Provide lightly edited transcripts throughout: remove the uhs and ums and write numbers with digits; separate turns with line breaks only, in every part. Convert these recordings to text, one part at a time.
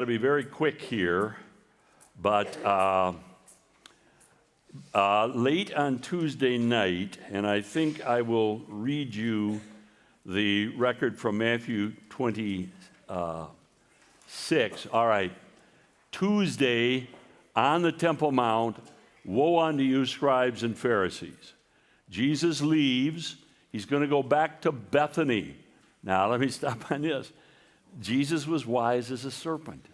To be very quick here, but late on Tuesday night, and I think I will read you the record from Matthew 26. All right. Tuesday on the Temple Mount, woe unto you, scribes and Pharisees. Jesus leaves. He's going to go back to Bethany. Now, let me stop on this. Jesus was wise as a serpent,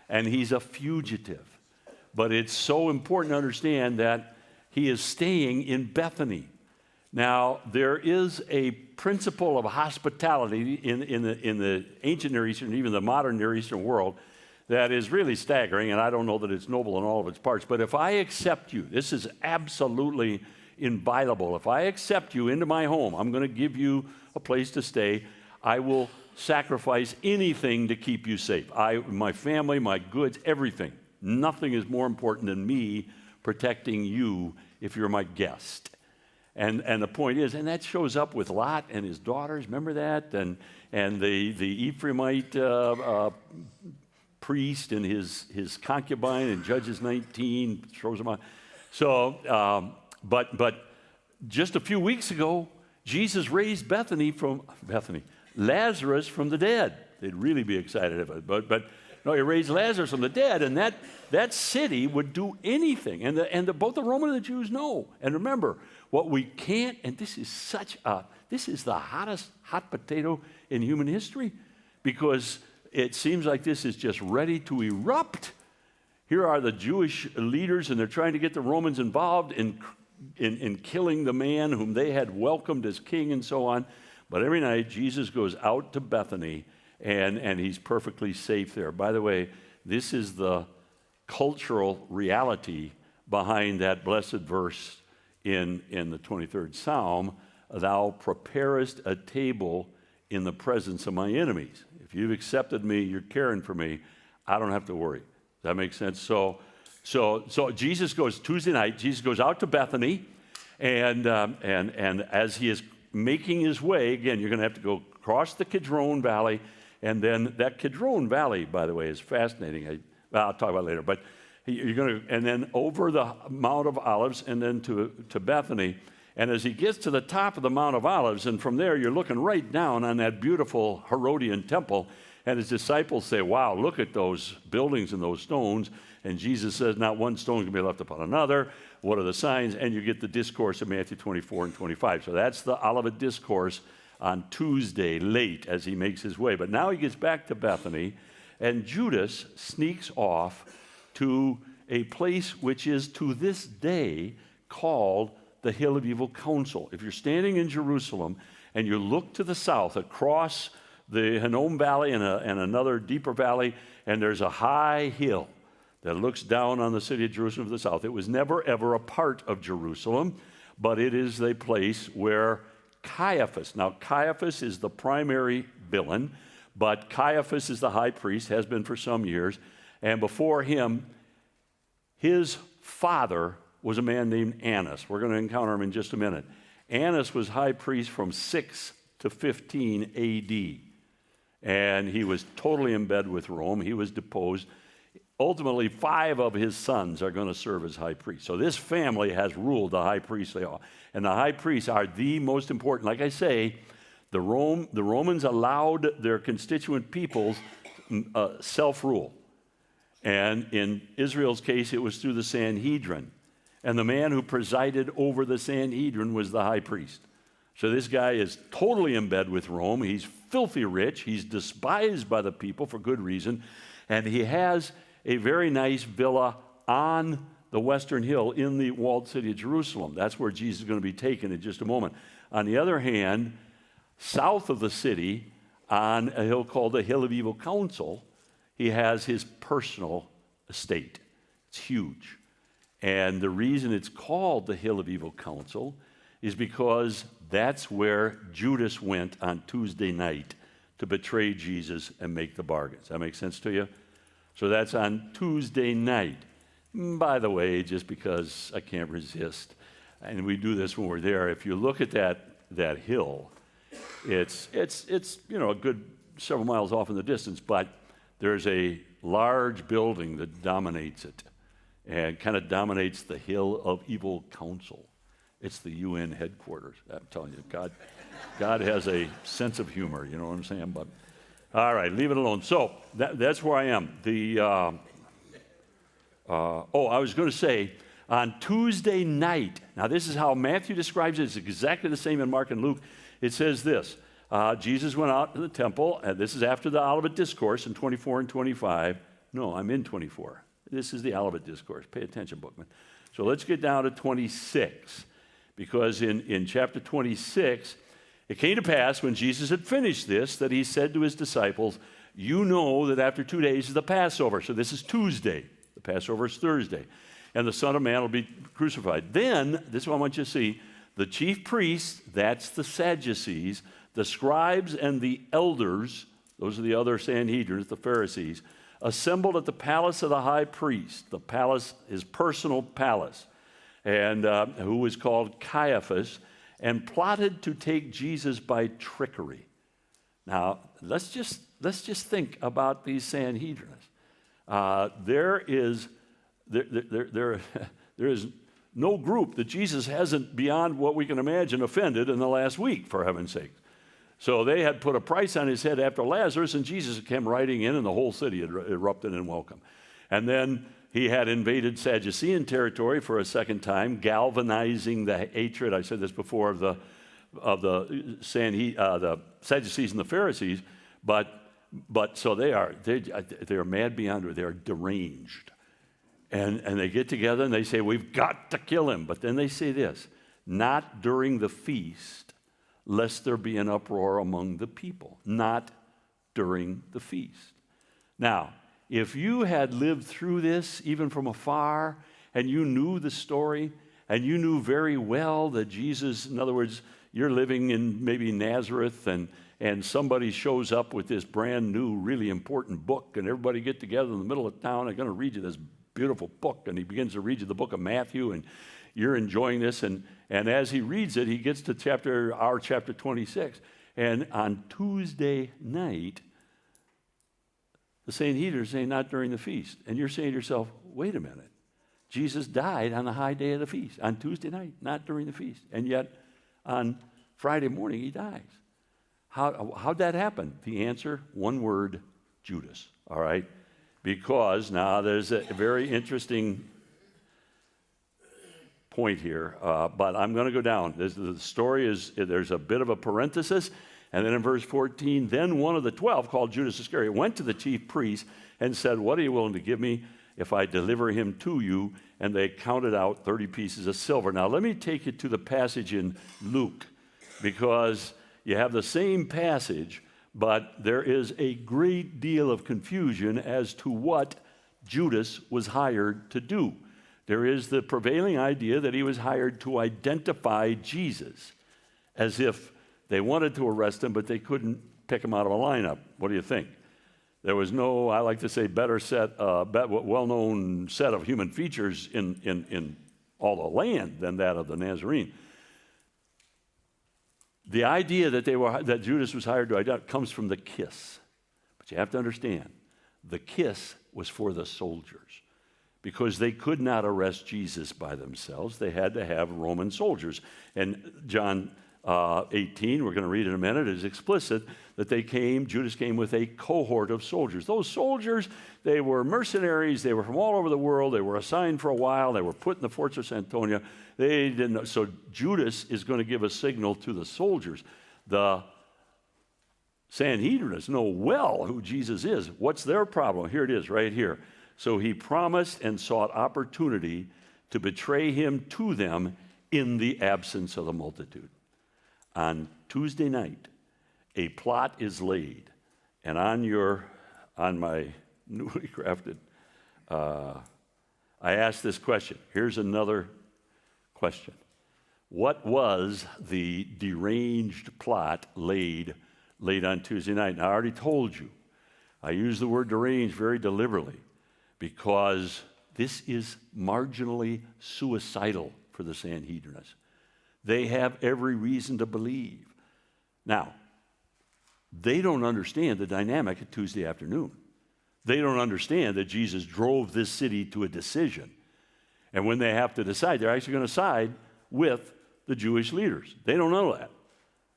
and he's a fugitive. But it's so important to understand that he is staying in Bethany. Now, there is a principle of hospitality in the ancient Near Eastern, even the modern Near Eastern world, that is really staggering, and I don't know that it's noble in all of its parts. But if I accept you, this is absolutely inviolable. If I accept you into my home, I'm going to give you a place to stay. I will sacrifice anything to keep you safe. My family, my goods, everything. Nothing is more important than me protecting you if you're my guest. And the point is, and that shows up with Lot and his daughters, remember that? And the Ephraimite priest and his concubine in Judges 19 throws him out. So, but just a few weeks ago, Jesus raised Lazarus from the dead. They'd really be excited about it. But no, he raised Lazarus from the dead, and that city would do anything. And both the Roman and the Jews know. And remember, what we can't, and this is the hottest hot potato in human history, because it seems like this is just ready to erupt. Here are the Jewish leaders, and they're trying to get the Romans involved in killing the man whom they had welcomed as king and so on. But every night, Jesus goes out to Bethany, and he's perfectly safe there. By the way, this is the cultural reality behind that blessed verse in the 23rd Psalm, thou preparest a table in the presence of my enemies. If you've accepted me, you're caring for me, I don't have to worry. Does that make sense? So Jesus goes, Tuesday night, Jesus goes out to Bethany, and as he is making his way, again, you're going to have to go across the Kidron Valley, and then that Kidron Valley, by the way, is fascinating. I'll talk about it later, but you're going to, and then over the Mount of Olives, and then to Bethany, and as he gets to the top of the Mount of Olives, and from there you're looking right down on that beautiful Herodian temple, and his disciples say, wow, look at those buildings and those stones, and Jesus says, not one stone can be left upon another. What are the signs? And you get the discourse of Matthew 24 and 25. So that's the Olivet Discourse on Tuesday late as he makes his way. But now he gets back to Bethany, and Judas sneaks off to a place which is to this day called the Hill of Evil Counsel. If you're standing in Jerusalem and you look to the south across the Hinnom Valley and another deeper valley, and there's a high hill that looks down on the city of Jerusalem to the south. It was never, ever a part of Jerusalem, but it is the place where Caiaphas, now Caiaphas is the primary villain, but Caiaphas is the high priest, has been for some years, and before him, his father was a man named Annas. We're going to encounter him in just a minute. Annas was high priest from 6 to 15 A.D., and he was totally in bed with Rome. He was deposed. Ultimately, 5 of his sons are going to serve as high priests. So this family has ruled the high priests. And the high priests are the most important. Like I say, the Romans allowed their constituent peoples self-rule. And in Israel's case, it was through the Sanhedrin. And the man who presided over the Sanhedrin was the high priest. So this guy is totally in bed with Rome. He's filthy rich. He's despised by the people for good reason. And he has a very nice villa on the Western Hill in the walled city of Jerusalem. That's where Jesus is going to be taken in just a moment. On the other hand, south of the city, on a hill called the Hill of Evil Counsel, he has his personal estate. It's huge. And the reason it's called the Hill of Evil Counsel is because that's where Judas went on Tuesday night to betray Jesus and make the bargains. That make sense to you? So that's on Tuesday night. By the way, just because I can't resist, and we do this when we're there, if you look at that hill, it's a good several miles off in the distance, but there's a large building that dominates it and kind of dominates the hill of evil counsel. It's the UN headquarters. I'm telling you, God has a sense of humor, you know what I'm saying? But all right, leave it alone. So that's where I am. I was going to say, on Tuesday night, now this is how Matthew describes it. It's exactly the same in Mark and Luke. It says this, Jesus went out to the temple, and this is after the Olivet Discourse in 24 and 25. No, I'm in 24. This is the Olivet Discourse. Pay attention, Bookman. So let's get down to 26, because in chapter 26, it came to pass when Jesus had finished this that he said to his disciples, you know that after 2 days is the Passover. So this is Tuesday. The Passover is Thursday. And the Son of Man will be crucified. Then, this is what I want you to see, the chief priests, that's the Sadducees, the scribes and the elders, those are the other Sanhedrins, the Pharisees, assembled at the palace of the high priest, the palace, his personal palace, and who was called Caiaphas, and plotted to take Jesus by trickery. Now, let's just think about these Sanhedrins. There is no group that Jesus hasn't, beyond what we can imagine, offended in the last week, for heaven's sake. So they had put a price on his head after Lazarus, and Jesus came riding in, and the whole city had erupted in welcome. And then he had invaded Sadducean territory for a second time, galvanizing the hatred, I said this before, of the Sadducees and the Pharisees. But so they are mad beyond, they're deranged. And they get together and they say, we've got to kill him. But then they say this, not during the feast, lest there be an uproar among the people. Not during the feast. Now, if you had lived through this, even from afar, and you knew the story, and you knew very well that Jesus, in other words, you're living in maybe Nazareth, and somebody shows up with this brand new, really important book, and everybody get together in the middle of town, they're going to read you this beautiful book, and he begins to read you the book of Matthew, and you're enjoying this, and as he reads it, he gets to chapter 26, and on Tuesday night, the Sanhedrin are saying, not during the feast, and you're saying to yourself, wait a minute, Jesus died on the high day of the feast, on Tuesday night, not during the feast, and yet on Friday morning he dies. How'd that happen? The answer, one word, Judas, all right? Because now there's a very interesting point here, but I'm going to go down. The story is, there's a bit of a parenthesis, and then in verse 14, then one of the 12, called Judas Iscariot, went to the chief priests and said, what are you willing to give me if I deliver him to you? And they counted out 30 pieces of silver. Now let me take you to the passage in Luke, because you have the same passage, but there is a great deal of confusion as to what Judas was hired to do. There is the prevailing idea that he was hired to identify Jesus, as if they wanted to arrest him, but they couldn't pick him out of a lineup. What do you think? There was no, I like to say, well-known set of human features in all the land than that of the Nazarene. The idea that Judas was hired to identify comes from the kiss. But you have to understand, the kiss was for the soldiers, because they could not arrest Jesus by themselves. They had to have Roman soldiers. And John 18, we're going to read in a minute, is explicit that Judas came with a cohort of soldiers. Those soldiers, they were mercenaries. They were from all over the world. They were assigned for a while. They were put in the fortress of Antonia. They didn't know. So Judas is going to give a signal to the soldiers. The Sanhedrinists know well who Jesus is. What's their problem? Here it is, right here. So he promised and sought opportunity to betray him to them in the absence of the multitude. On Tuesday night, a plot is laid, and on my newly crafted, I asked this question. Here's another question. What was the deranged plot laid on Tuesday night? And I already told you. I use the word deranged very deliberately, because this is marginally suicidal for the Sanhedrinists. They have every reason to believe. Now, they don't understand the dynamic of Tuesday afternoon. They don't understand that Jesus drove this city to a decision. And when they have to decide, they're actually going to side with the Jewish leaders. They don't know that.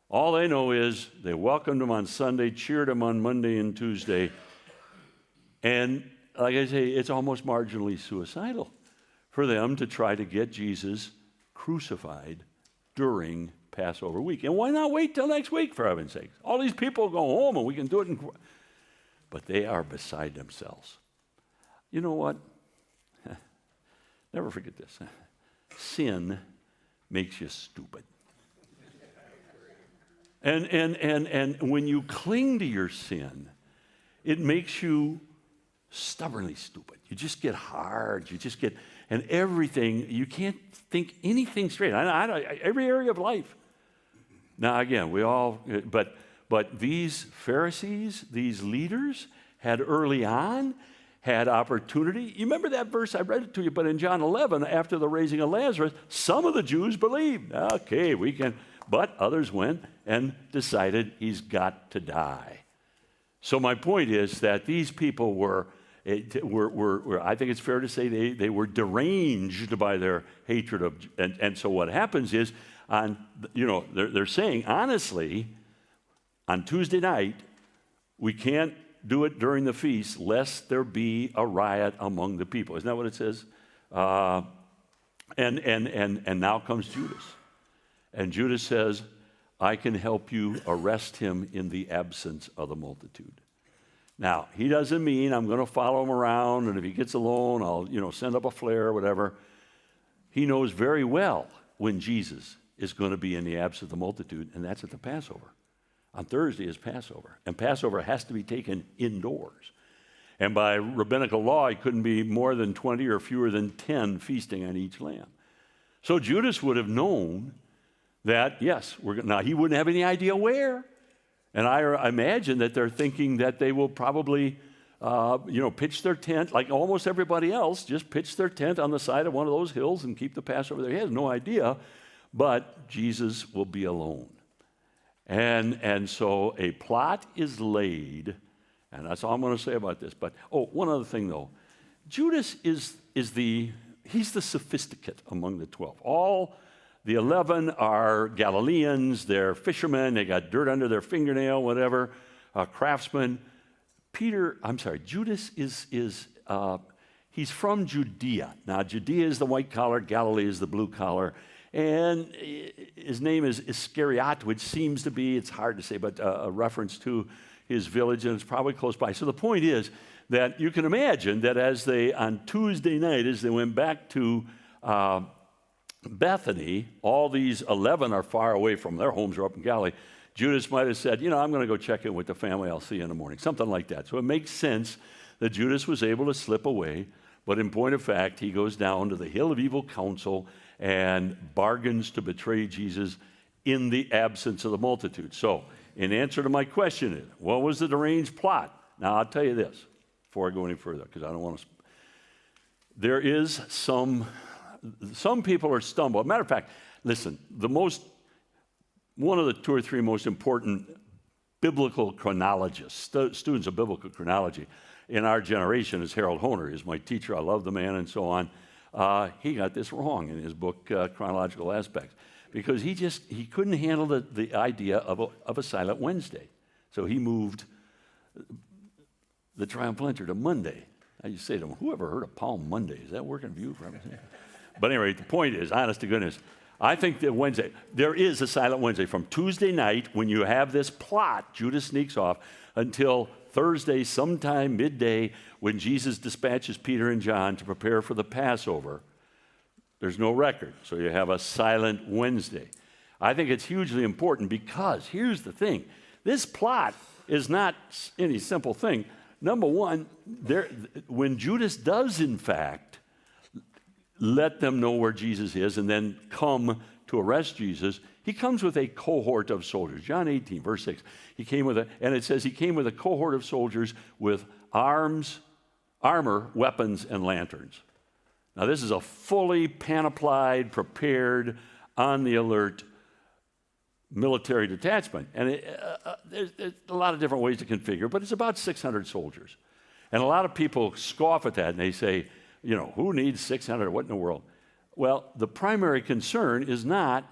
All they know is they welcomed him on Sunday, cheered him on Monday and Tuesday, and like I say, it's almost marginally suicidal for them to try to get Jesus crucified during Passover week. And why not wait till next week, for heaven's sake? All these people go home and we can do it. But they are beside themselves. You know what? Never forget this. Sin makes you stupid. And when you cling to your sin, it makes you stubbornly stupid. You just get hard. You just get, and everything, you can't think anything straight. Every area of life. Now, again, but these Pharisees, these leaders, had early on, had opportunity. You remember that verse? I read it to you, but in John 11, after the raising of Lazarus, some of the Jews believed. Okay, we can, but others went and decided he's got to die. So my point is that these people were I think it's fair to say they were deranged by their hatred of, and so what happens is, they're saying, honestly, on Tuesday night, we can't do it during the feast lest there be a riot among the people. Isn't that what it says? And now comes Judas. And Judas says, I can help you arrest him in the absence of the multitude. Now, he doesn't mean I'm going to follow him around, and if he gets alone, I'll, send up a flare or whatever. He knows very well when Jesus is going to be in the absence of the multitude, and that's at the Passover. On Thursday is Passover, and Passover has to be taken indoors. And by rabbinical law, it couldn't be more than 20 or fewer than 10 feasting on each lamb. So Judas would have known that, yes, now he wouldn't have any idea where. And I imagine that they're thinking that they will probably, pitch their tent, like almost everybody else, just pitch their tent on the side of one of those hills and keep the Passover there. He has no idea, but Jesus will be alone. And so a plot is laid, and that's all I'm going to say about this. But, one other thing, though. Judas he's the sophisticate among the 12. All the 11 are Galileans, they're fishermen, they got dirt under their fingernail, whatever, craftsmen. Judas he's from Judea. Now, Judea is the white collar, Galilee is the blue collar. And his name is Iscariot, which seems to be, it's hard to say, but a reference to his village, and it's probably close by. So the point is that you can imagine that on Tuesday night, as they went back to Bethany, all these 11 are far away from their homes, are up in Galilee. Judas might have said, I'm going to go check in with the family, I'll see you in the morning, something like that. So it makes sense that Judas was able to slip away, but in point of fact, he goes down to the hill of evil counsel and bargains to betray Jesus in the absence of the multitude. So, in answer to my question, what was the deranged plot? Now, I'll tell you this before I go any further, because I don't want to. There is some people are stumbled. Matter of fact, listen, one of the 2 or 3 most important biblical chronologists, students of biblical chronology in our generation is Harold Hoehner. He's my teacher. I love the man and so on. He got this wrong in his book, Chronological Aspects, because he couldn't handle the idea of a Silent Wednesday. So he moved the Triumphal Entry to Monday. I used to say to him, whoever heard of Palm Monday? Is that working for you? But anyway, the point is, honest to goodness, I think that there is a Silent Wednesday from Tuesday night when you have this plot, Judas sneaks off, until Thursday, sometime midday, when Jesus dispatches Peter and John to prepare for the Passover. There's no record, so you have a Silent Wednesday. I think it's hugely important because here's the thing. This plot is not any simple thing. Number one, when Judas does, in fact, let them know where Jesus is and then come to arrest Jesus, he comes with a cohort of soldiers. John 18, verse 6. And it says he came with a cohort of soldiers with armor, weapons, and lanterns. Now, this is a fully panoplied, prepared, on the alert military detachment. And there's a lot of different ways to configure, but it's about 600 soldiers. And a lot of people scoff at that, and they say, who needs 600? What in the world? Well, the primary concern is not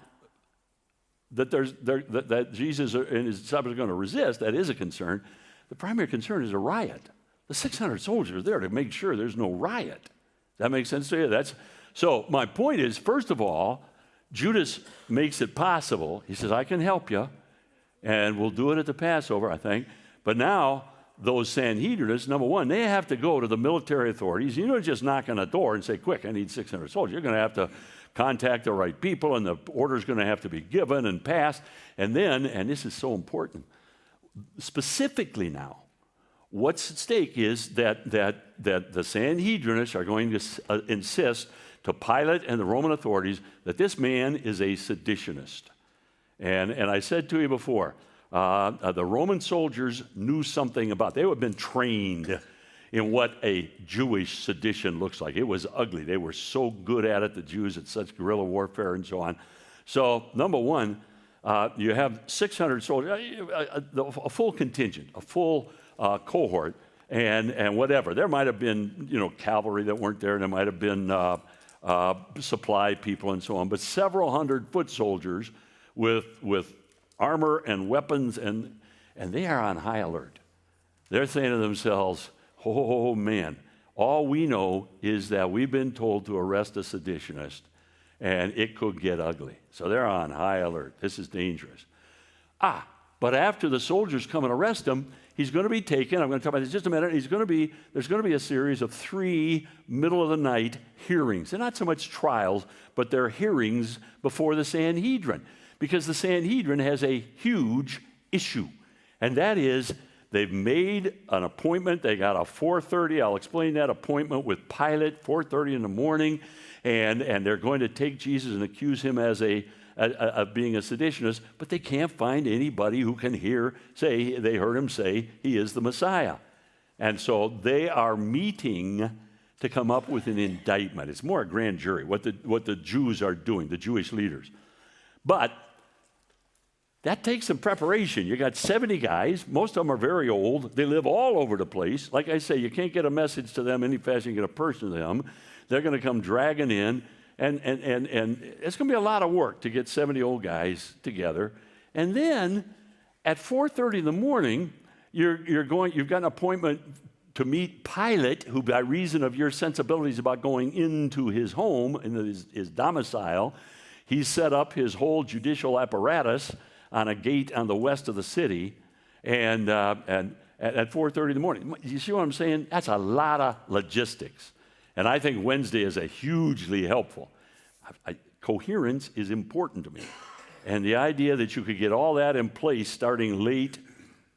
that that Jesus and his disciples are going to resist. That is a concern. The primary concern is a riot. The 600 soldiers are there to make sure there's no riot. Does that make sense to you? So my point is, first of all, Judas makes it possible. He says, I can help you, and we'll do it at the Passover, I think. But now, those Sanhedrists, number one, they have to go to the military authorities. You don't just knock on a door and say, quick, I need 600 soldiers. You're going to have to contact the right people, and the order's going to have to be given and passed. And then, and this is so important, specifically now, what's at stake is that the Sanhedrists are going to insist to Pilate and the Roman authorities that this man is a seditionist. And I said to you before, the Roman soldiers knew something about, they had been trained in what a Jewish sedition looks like. It was ugly. They were so good at it, the Jews, at such guerrilla warfare and so on. So, number one, you have 600 soldiers, a full contingent, a full cohort, and whatever. There might have been, cavalry that weren't there, and there might have been supply people and so on, but several hundred foot soldiers with armor and weapons, and they are on high alert. They're saying to themselves, oh man, all we know is that we've been told to arrest a seditionist, and it could get ugly. So they're on high alert. This is dangerous. But after the soldiers come and arrest him, he's going to be taken. I'm going to talk about this in just a minute. There's going to be a series of 3 middle-of-the-night hearings. They're not so much trials, but they're hearings before the Sanhedrin, because the Sanhedrin has a huge issue, and that is they've made an appointment. They got a 4:30, I'll explain that, appointment with Pilate, 4:30 in the morning, and they're going to take Jesus and accuse him as of being a seditionist, but they can't find anybody who can say they heard him say he is the Messiah. And so they are meeting to come up with an indictment. It's more a grand jury, what the Jews are doing, the Jewish leaders. But that takes some preparation. You got 70 guys. Most of them are very old. They live all over the place. Like I say, you can't get a message to them any faster than you get a person to them. They're going to come dragging in, and it's going to be a lot of work to get 70 old guys together. And then at 4:30 in the morning, you've got an appointment to meet Pilate, who by reason of your sensibilities about going into his home, in his domicile, he's set up his whole judicial apparatus on a gate on the west of the city, and at 4:30 in the morning. You see what I'm saying? That's a lot of logistics. And I think Wednesday is a hugely helpful. Coherence is important to me. And the idea that you could get all that in place starting late,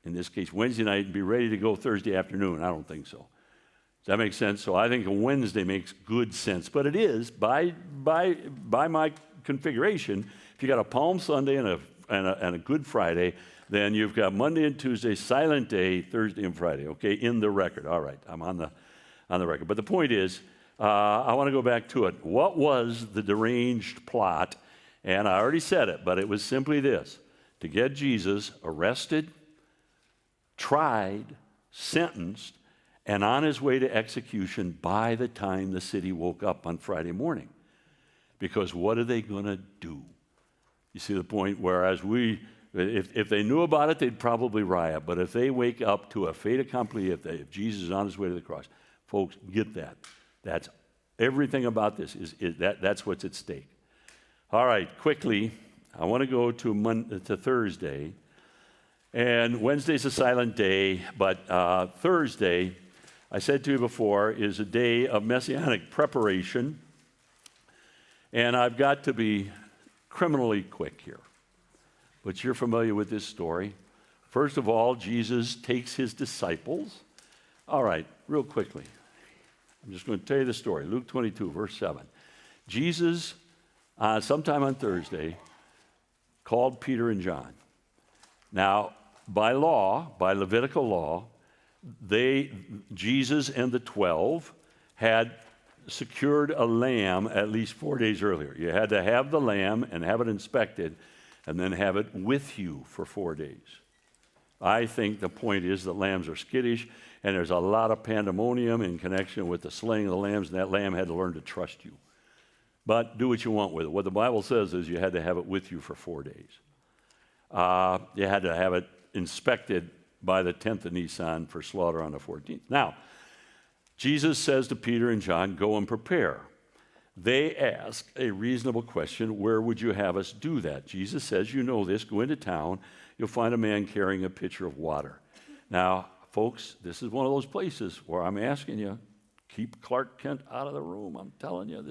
in this case Wednesday night, and be ready to go Thursday afternoon, I don't think so. Does that make sense? So I think a Wednesday makes good sense. But it is, by my configuration, if you got a Palm Sunday and a Good Friday, then you've got Monday and Tuesday, silent day, Thursday and Friday, okay, in the record. All right, I'm on the record. But the point is, I want to go back to it. What was the deranged plot? And I already said it, but it was simply this: to get Jesus arrested, tried, sentenced, and on his way to execution by the time the city woke up on Friday morning. Because what are they going to do? You see the point? Whereas if they knew about it, they'd probably riot. But if they wake up to a fait accompli, if Jesus is on his way to the cross, folks, get that. That's everything about this. That's what's at stake. All right, quickly, I want to go to Thursday. And Wednesday's a silent day, but Thursday, I said to you before, is a day of messianic preparation. And I've got to be criminally quick here. But you're familiar with this story. First of all, Jesus takes his disciples. All right, real quickly. I'm just going to tell you the story. Luke 22, verse 7. Jesus, sometime on Thursday, called Peter and John. Now, by law, by Levitical law, Jesus and the 12 had secured a lamb at least 4 days earlier. You had to have the lamb and have it inspected and then have it with you for 4 days. I think the point is that lambs are skittish, and there's a lot of pandemonium in connection with the slaying of the lambs, and that lamb had to learn to trust you. But do what you want with it. What the Bible says is you had to have it with you for 4 days. You had to have it inspected by the 10th of Nisan for slaughter on the 14th. Now, Jesus says to Peter and John, go and prepare. They ask a reasonable question, where would you have us do that? Jesus says, you know this, go into town, you'll find a man carrying a pitcher of water. Now, folks, this is one of those places where I'm asking you, keep Clark Kent out of the room. I'm telling you,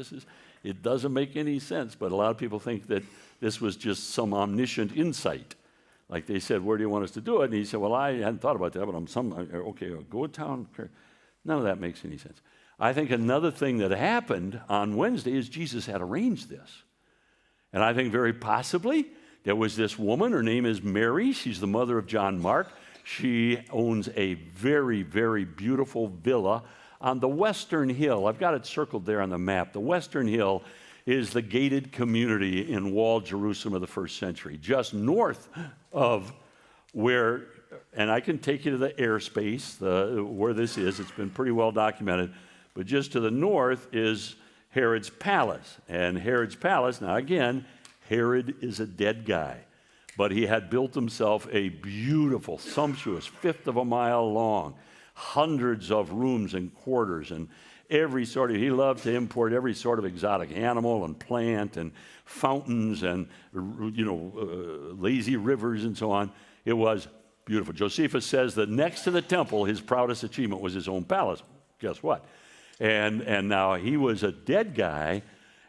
it doesn't make any sense, but a lot of people think that this was just some omniscient insight. Like they said, where do you want us to do it? And he said, well, I hadn't thought about that, but okay, go to town. None of that makes any sense. I think another thing that happened on Wednesday is Jesus had arranged this. And I think very possibly there was this woman, her name is Mary, she's the mother of John Mark. She owns a very, very beautiful villa on the Western Hill. I've got it circled there on the map. The Western Hill is the gated community in walled Jerusalem of the first century, just north of where, and I can take you to the airspace, where this is. It's been pretty well documented. But just to the north is Herod's palace. And Herod's palace, now again, Herod is a dead guy. But he had built himself a beautiful, sumptuous, fifth of a mile long, hundreds of rooms and quarters, and he loved to import every sort of exotic animal and plant and fountains and, lazy rivers and so on. It was beautiful. Josephus says that next to the temple, his proudest achievement was his own palace. Guess what? And now he was a dead guy,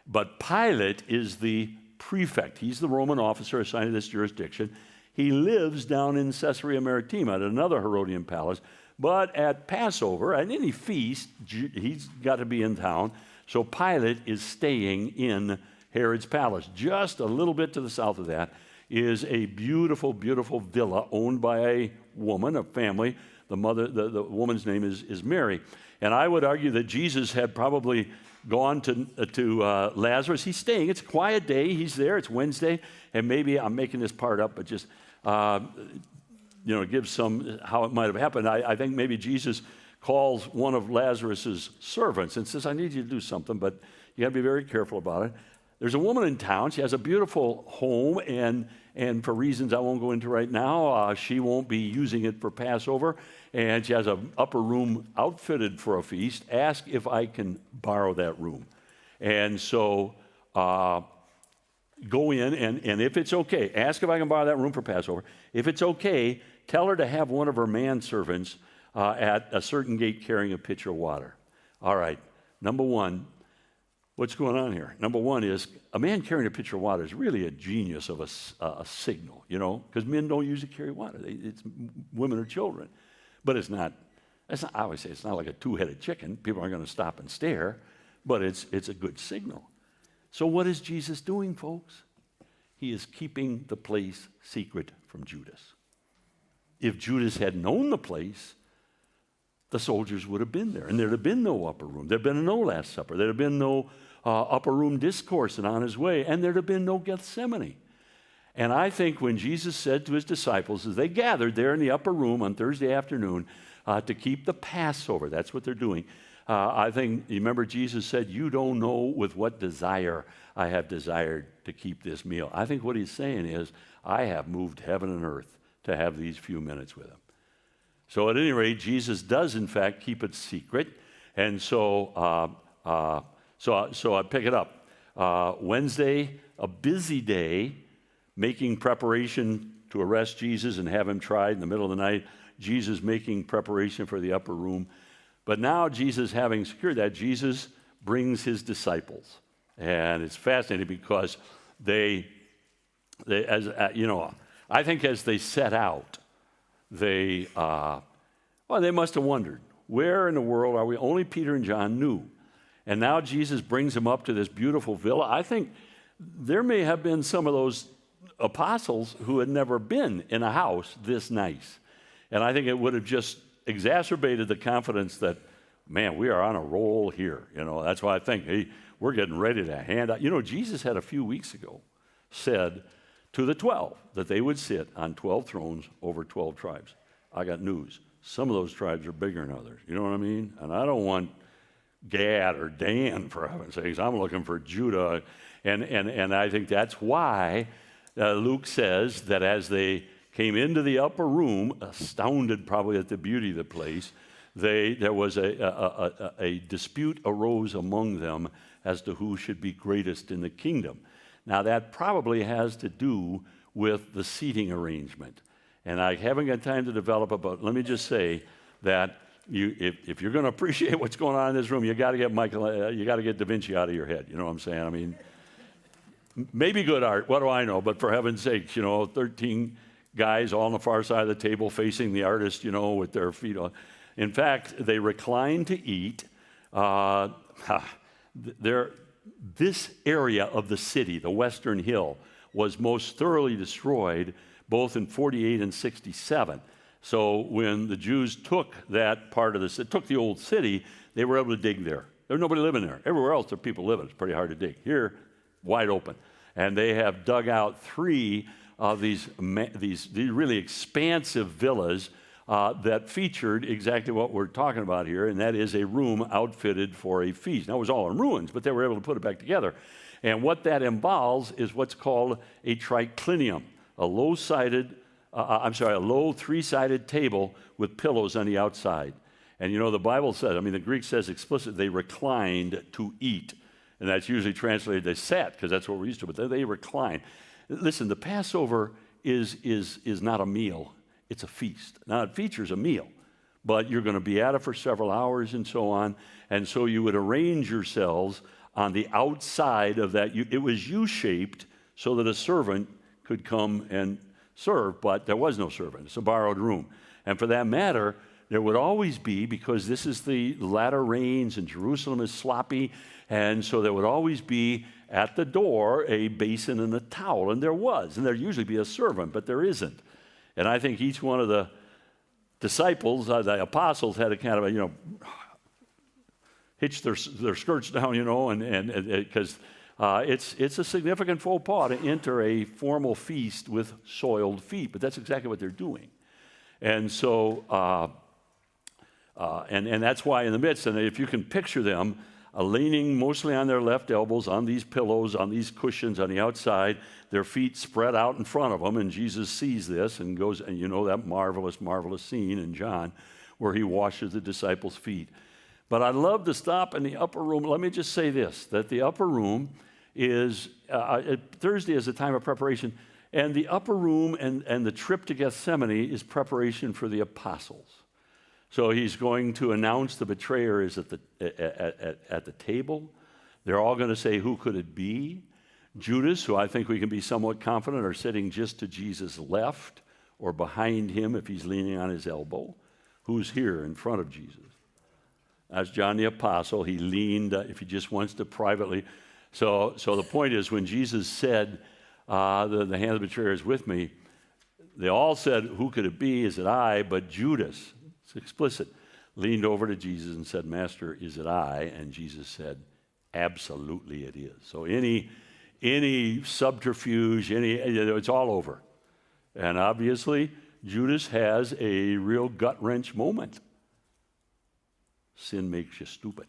but Pilate is the prefect. He's the Roman officer assigned to this jurisdiction. He lives down in Caesarea Maritima at another Herodian palace, but at Passover, at any feast, he's got to be in town. So Pilate is staying in Herod's palace. Just a little bit to the south of that is a beautiful, beautiful villa owned by a woman, a family. The woman's name is Mary. And I would argue that Jesus had probably gone to Lazarus. He's staying. It's a quiet day. He's there. It's Wednesday. And maybe I'm making this part up, but just, give some how it might have happened. I think maybe Jesus calls one of Lazarus's servants and says, I need you to do something, but you got to be very careful about it. There's a woman in town. She has a beautiful home, and for reasons I won't go into right now, she won't be using it for Passover, and she has an upper room outfitted for a feast. Ask if I can borrow that room. And so go in, and if it's okay, ask if I can borrow that room for Passover. If it's okay, tell her to have one of her manservants at a certain gate carrying a pitcher of water. All right, number one, what's going on here? Number one is a man carrying a pitcher of water is really a genius of a signal, because men don't usually carry water. It's women or children. But it's not, I always say it's not like a two-headed chicken. People aren't going to stop and stare, but it's a good signal. So what is Jesus doing, folks? He is keeping the place secret from Judas. If Judas had known the place, the soldiers would have been there, and there'd have been no upper room. There'd have been no Last Supper. There'd have been no upper room discourse and on his way, and there'd have been no Gethsemane. And I think when Jesus said to his disciples, as they gathered there in the upper room on Thursday afternoon to keep the Passover, that's what they're doing. I think, you remember Jesus said, you don't know with what desire I have desired to keep this meal. I think what he's saying is, I have moved heaven and earth to have these few minutes with him. So at any rate, Jesus does in fact keep it secret. And so I pick it up. Wednesday, a busy day, making preparation to arrest Jesus and have him tried in the middle of the night. Jesus making preparation for the upper room. But now Jesus, having secured that, Jesus brings his disciples. And it's fascinating because I think as they set out, they must have wondered, where in the world are we? Only Peter and John knew. And now Jesus brings them up to this beautiful villa. I think there may have been some of those apostles who had never been in a house this nice. And I think it would have just exacerbated the confidence that, man, we are on a roll here. That's why I think, hey, we're getting ready to hand out. Jesus had a few weeks ago said to the 12, that they would sit on 12 thrones over 12 tribes. I got news. Some of those tribes are bigger than others. You know what I mean? And I don't want Gad or Dan, for heaven's sakes. I'm looking for Judah. And I think that's why Luke says that as they came into the upper room, astounded probably at the beauty of the place, there was a dispute arose among them as to who should be greatest in the kingdom. Now, that probably has to do with the seating arrangement. And I haven't got time to develop it, but let me just say that if you're going to appreciate what's going on in this room, you got to get you got to get Da Vinci out of your head. You know what I'm saying? I mean, maybe good art. What do I know? But for heaven's sakes, 13 guys all on the far side of the table facing the artist, with their feet on. In fact, they reclined to eat. This area of the city, the Western Hill, was most thoroughly destroyed both in 48 and 67. So when the Jews took that part of took the old city, they were able to dig there. There was nobody living there. Everywhere else, there are people living. It's pretty hard to dig. Here, wide open. And they have dug out 3 of these really expansive villas that featured exactly what we're talking about here, and that is a room outfitted for a feast. Now, it was all in ruins, but they were able to put it back together. And what that involves is what's called a triclinium, a low 3-sided table with pillows on the outside. And the Bible says, the Greek says explicitly, they reclined to eat. And that's usually translated, they sat, because that's what we're used to, but they recline. Listen, the Passover is not a meal. It's a feast. Now, it features a meal, but you're going to be at it for several hours and so on. And so you would arrange yourselves on the outside of that. It was U-shaped so that a servant could come and serve, but there was no servant. It's a borrowed room. And for that matter, there would always be, because this is the latter rains and Jerusalem is sloppy, and so there would always be at the door a basin and a towel, and there'd usually be a servant, but there isn't. And I think each one of the disciples, the apostles, had a kind of hitch their skirts down, and because it's a significant faux pas to enter a formal feast with soiled feet, but that's exactly what they're doing. And so, and that's why in the midst, and if you can picture them leaning mostly on their left elbows on these pillows, on these cushions on the outside, their feet spread out in front of them, and Jesus sees this and goes, and that marvelous, marvelous scene in John where he washes the disciples' feet. But I'd love to stop in the upper room. Let me just say this, that the upper room is, Thursday is a time of preparation, and the upper room and the trip to Gethsemane is preparation for the apostles. So he's going to announce the betrayer is at the table. They're all going to say, who could it be? Judas, who I think we can be somewhat confident are sitting just to Jesus' left or behind him if he's leaning on his elbow. Who's here in front of Jesus? That's John the Apostle. He leaned, if he just wants to privately. So the point is, when Jesus said, the hand of the betrayer is with me, they all said, who could it be? Is it I? But Judas, it's explicit, leaned over to Jesus and said, Master, is it I? And Jesus said, absolutely it is. So any subterfuge, it's all over. And obviously, Judas has a real gut-wrench moment. Sin makes you stupid.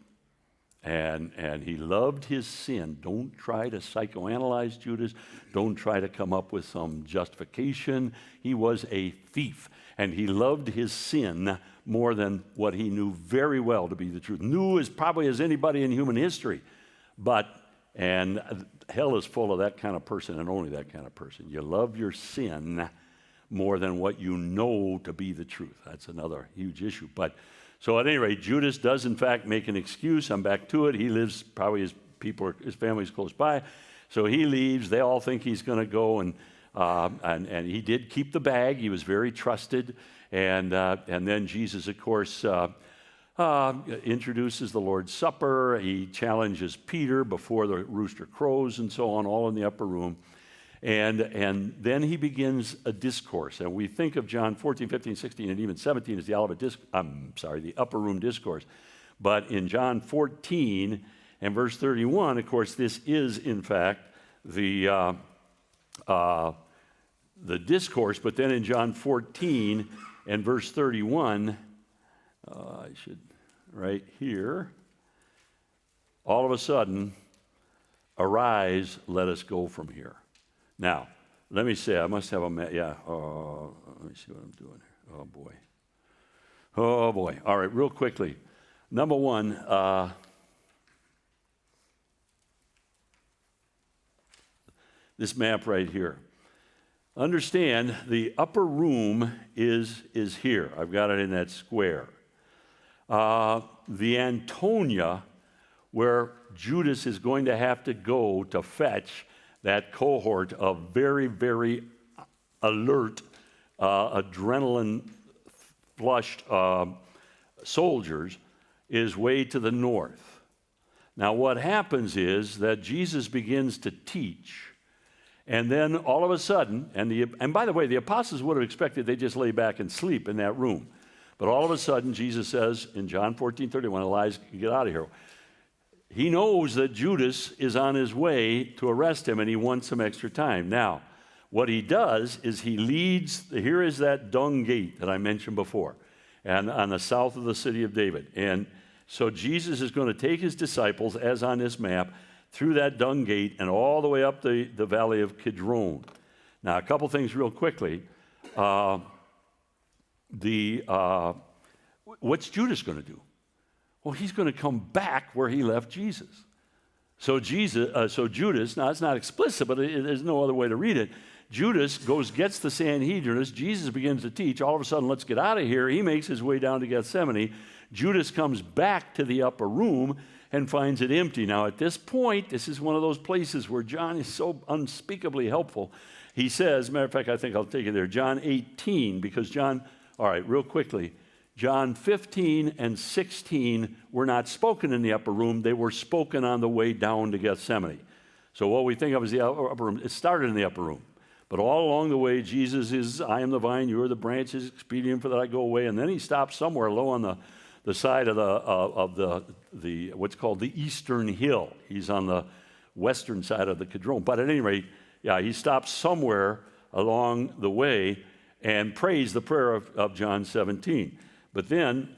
And he loved his sin. Don't try to psychoanalyze Judas. Don't try to come up with some justification. He was a thief. And he loved his sin more than what he knew very well to be the truth. Knew as probably as anybody in human history. And hell is full of that kind of person and only that kind of person. You love your sin more than what you know to be the truth. That's another huge issue. So at any rate, Judas does in fact make an excuse. I'm back to it. He lives, probably his family's close by. So he leaves. They all think he's going to go, and he did keep the bag. He was very trusted. And then Jesus, of course, introduces the Lord's Supper. He challenges Peter before the rooster crows and so on, all in the upper room. And then he begins a discourse. And we think of John 14, 15, 16, and even 17 as the upper room discourse. But in John 14 and verse 31, of course, this is in fact the the discourse, but then in John 14 and verse 31, right here, all of a sudden, arise, let us go from here. Now, let me say, I must have a, let me see what I'm doing here. Oh, boy. Oh, boy. All right, real quickly. Number one, this map right here. Understand, the upper room is here. I've got it in that square. The Antonia, where Judas is going to have to go to fetch that cohort of very, very alert, adrenaline-flushed soldiers, is way to the north. Now, what happens is that Jesus begins to teach, and then all of a sudden, and by the way, the apostles would have expected they just lay back and sleep in that room. But all of a sudden, Jesus says in John 14:31, Elijah, get out of here. He knows that Judas is on his way to arrest him, and he wants some extra time. Now, what he does is he leads, here is that dung gate that I mentioned before, and on the south of the city of David. And so Jesus is going to take his disciples, as on this map, through that dung gate and all the way up the valley of Kidron. Now, a couple things real quickly. What's Judas going to do? Well, he's going to come back where he left Jesus. So Judas, now it's not explicit, but there's no other way to read it. Judas gets the Sanhedrin. As Jesus begins to teach, all of a sudden, let's get out of here. He makes his way down to Gethsemane. Judas comes back to the upper room and finds it empty. Now, at this point, this is one of those places where John is so unspeakably helpful. He says, matter of fact, I think I'll take it there, John 18, because John, all right, real quickly, John 15 and 16 were not spoken in the upper room. They were spoken on the way down to Gethsemane. So what we think of as the upper room, it started in the upper room. But all along the way, Jesus is, I am the vine, you are the branches, expedient for that I go away. And then he stops somewhere low on the side of the what's called the Eastern Hill. He's on the western side of the Kidron. But at any rate, he stops somewhere along the way and prays the prayer of John 17. But then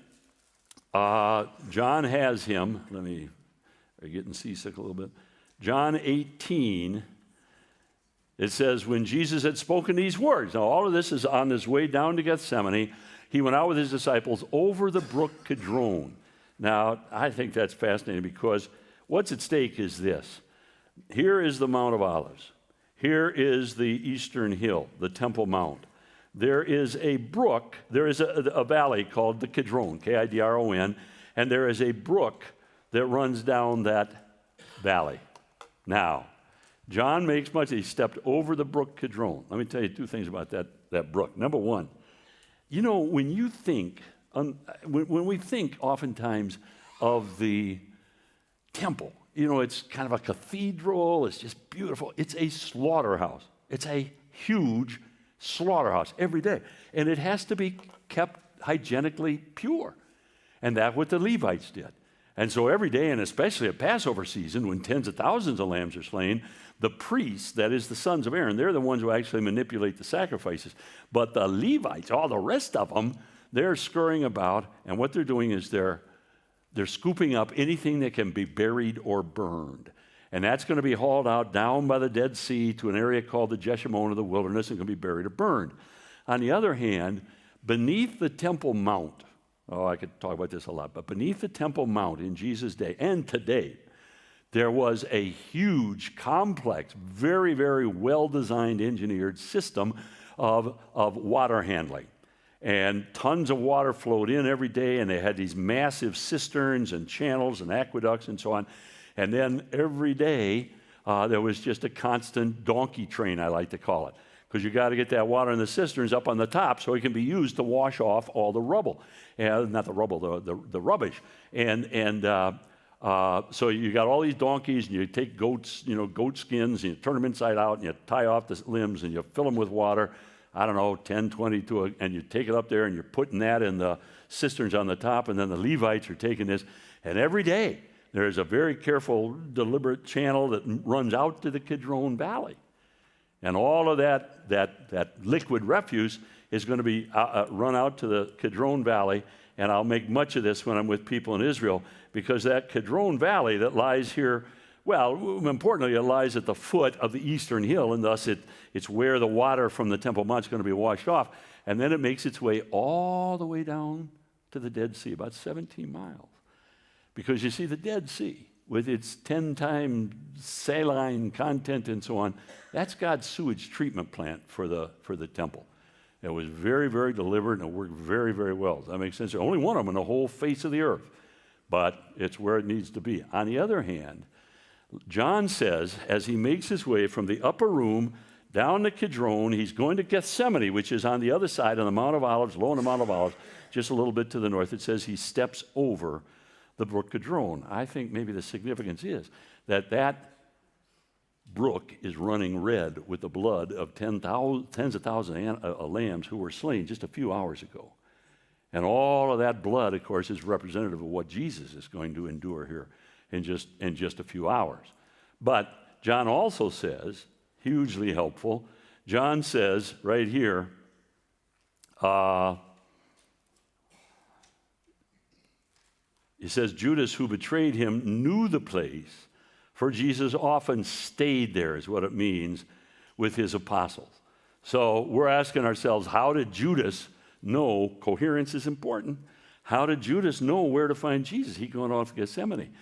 John has him, are you getting seasick a little bit? John 18, it says, when Jesus had spoken these words, now all of this is on his way down to Gethsemane, he went out with his disciples over the brook Kidron. Now, I think that's fascinating because what's at stake is this. Here is the Mount of Olives. Here is the Eastern Hill, the Temple Mount. There is a brook, there is a valley called the Kidron, Kidron, and there is a brook that runs down that valley. Now, John makes much, he stepped over the brook Kidron. Let me tell you two things about that brook. Number one, you know, when you think, when we think oftentimes of the temple, you know, it's kind of a cathedral, it's just beautiful. It's a slaughterhouse. It's a huge slaughterhouse every day. And it has to be kept hygienically pure. And that's what the Levites did. And so every day, and especially at Passover season, when tens of thousands of lambs are slain, the priests, that is the sons of Aaron, they're the ones who actually manipulate the sacrifices. But the Levites, all the rest of them, they're scurrying about, and what they're doing is they're scooping up anything that can be buried or burned. And that's going to be hauled out down by the Dead Sea to an area called the Jeshimon of the wilderness and can be buried or burned. On the other hand, beneath the Temple Mount, I could talk about this a lot, but beneath the Temple Mount in Jesus' day and today, there was a huge, complex, very, very well-designed, engineered system of water handling. And tons of water flowed in every day, and they had these massive cisterns and channels and aqueducts and so on. And then every day, there was just a constant donkey train, I like to call it, because you got to get that water in the cisterns up on the top so it can be used to wash off all the rubble. Not the rubble, the rubbish. So you got all these donkeys, and you take goat skins, and you turn them inside out, and you tie off the limbs, and you fill them with water, 10, 20, and you take it up there, and you're putting that in the cisterns on the top, and then the Levites are taking this. And every day, there's a very careful, deliberate channel that runs out to the Kidron Valley. And all of that liquid refuse is going to be run out to the Kidron Valley. And I'll make much of this when I'm with people in Israel, because that Kidron Valley that lies here, well, importantly, it lies at the foot of the eastern hill, and thus it's where the water from the Temple Mount is going to be washed off. And then it makes its way all the way down to the Dead Sea, about 17 miles. Because you see, the Dead Sea, with its 10-time saline content and so on, that's God's sewage treatment plant for the temple. It was very, very deliberate, and it worked very, very well. Does that make sense? There's only one of them in the whole face of the earth, but it's where it needs to be. On the other hand, John says, as he makes his way from the upper room down to Kidron, he's going to Gethsemane, which is on the other side on the Mount of Olives, low on the Mount of Olives, just a little bit to the north. It says he steps over the brook Kidron. I think maybe the significance is that brook is running red with the blood of tens of thousands of lambs who were slain just a few hours ago. And all of that blood, of course, is representative of what Jesus is going to endure here in just a few hours. But John also says, hugely helpful, John says right here, he says, Judas, who betrayed him, knew the place, for Jesus often stayed there, is what it means, with his apostles. So we're asking ourselves, how did Judas know? Coherence is important. How did Judas know where to find Jesus? He going off to Gethsemane.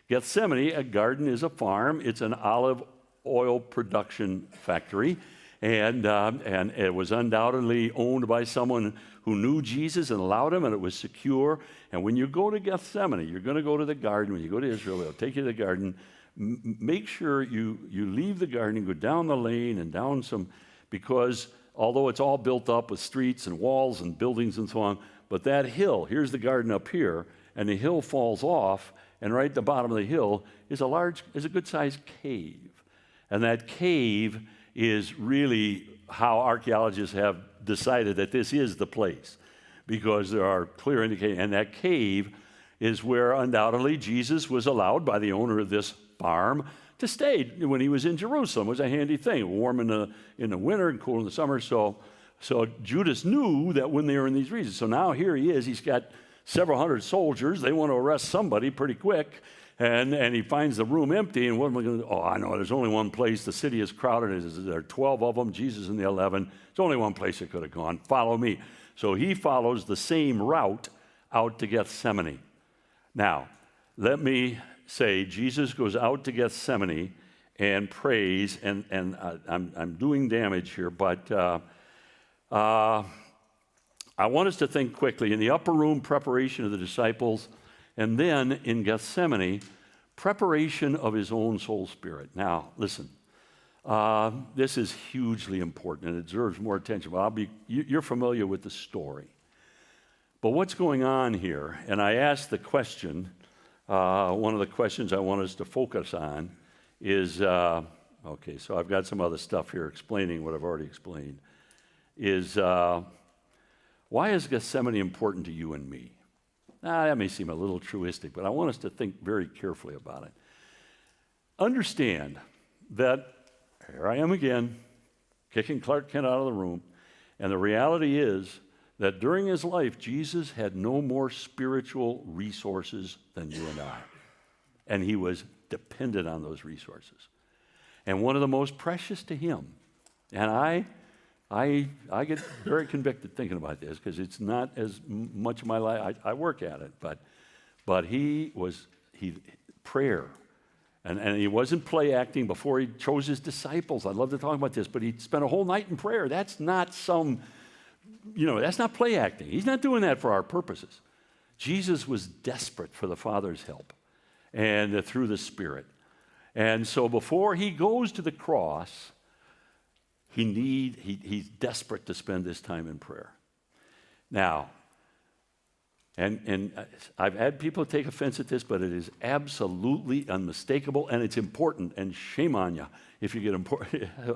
Gethsemane, a garden, is a farm. It's an olive oil production factory. And it was undoubtedly owned by someone who knew Jesus and allowed him, and it was secure. And when you go to Gethsemane, you're going to go to the garden. When you go to Israel, they'll take you to the garden. Make sure you leave the garden and go down the lane and down some, because although it's all built up with streets and walls and buildings and so on, but that hill, here's the garden up here, and the hill falls off, and right at the bottom of the hill is a good-sized cave. And that cave is really how archaeologists have decided that this is the place, because there are clear indications. And that cave is where undoubtedly Jesus was allowed by the owner of this farm to stay when he was in Jerusalem. It was a handy thing, warm in the winter and cool in the summer. So Judas knew that when they were in these regions. So now here he is. He's got several hundred soldiers. They want to arrest somebody pretty quick. And he finds the room empty, and what am I going to do? Oh, I know, there's only one place. The city is crowded. There are 12 of them, Jesus and the 11. There's only one place it could have gone. Follow me. So he follows the same route out to Gethsemane. Now, let me say, Jesus goes out to Gethsemane and prays, and I'm doing damage here, but I want us to think quickly. In the upper room, preparation of the disciples, and then in Gethsemane, preparation of his own soul spirit. Now, listen, this is hugely important and it deserves more attention. But you're familiar with the story. But what's going on here? And I asked the question, one of the questions I want us to focus on is, okay, so I've got some other stuff here explaining what I've already explained, is why is Gethsemane important to you and me? Now, that may seem a little truistic, but I want us to think very carefully about it. Understand that here I am again, kicking Clark Kent out of the room, and the reality is that during his life, Jesus had no more spiritual resources than you and I, and he was dependent on those resources. And one of the most precious to him, and I get very convicted thinking about this because it's not as much of my life. I work at it, but prayer, and he wasn't play acting before he chose his disciples. I'd love to talk about this, but he spent a whole night in prayer. That's not that's not play acting. He's not doing that for our purposes. Jesus was desperate for the Father's help, and through the Spirit, and so before he goes to the cross, he's desperate to spend this time in prayer. Now, and I've had people take offense at this, but it is absolutely unmistakable, and it's important, and shame on you if you get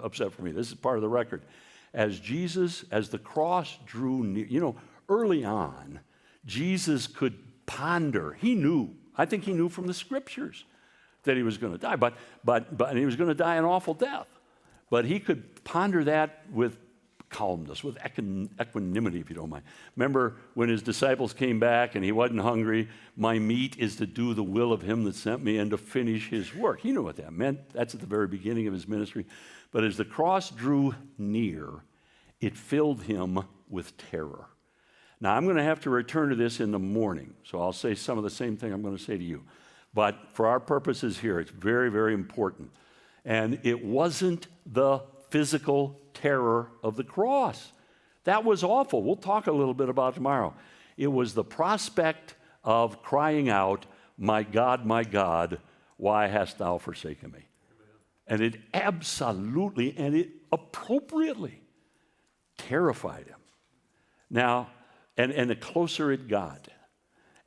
upset for me. This is part of the record. As the cross drew near, early on, Jesus could ponder. I think he knew from the scriptures that he was going to die, but he was going to die an awful death. but he could ponder that with calmness, with equanimity, if you don't mind. Remember when his disciples came back and he wasn't hungry, my meat is to do the will of him that sent me and to finish his work. He knew what that meant. That's at the very beginning of his ministry. But as the cross drew near, it filled him with terror. Now, I'm going to have to return to this in the morning, so I'll say some of the same thing I'm going to say to you. But for our purposes here, it's very, very important. And it wasn't the physical terror of the cross. That was awful. We'll talk a little bit about it tomorrow. It was the prospect of crying out, my God, why hast thou forsaken me? And it absolutely, and it appropriately terrified him. Now, and the closer it got.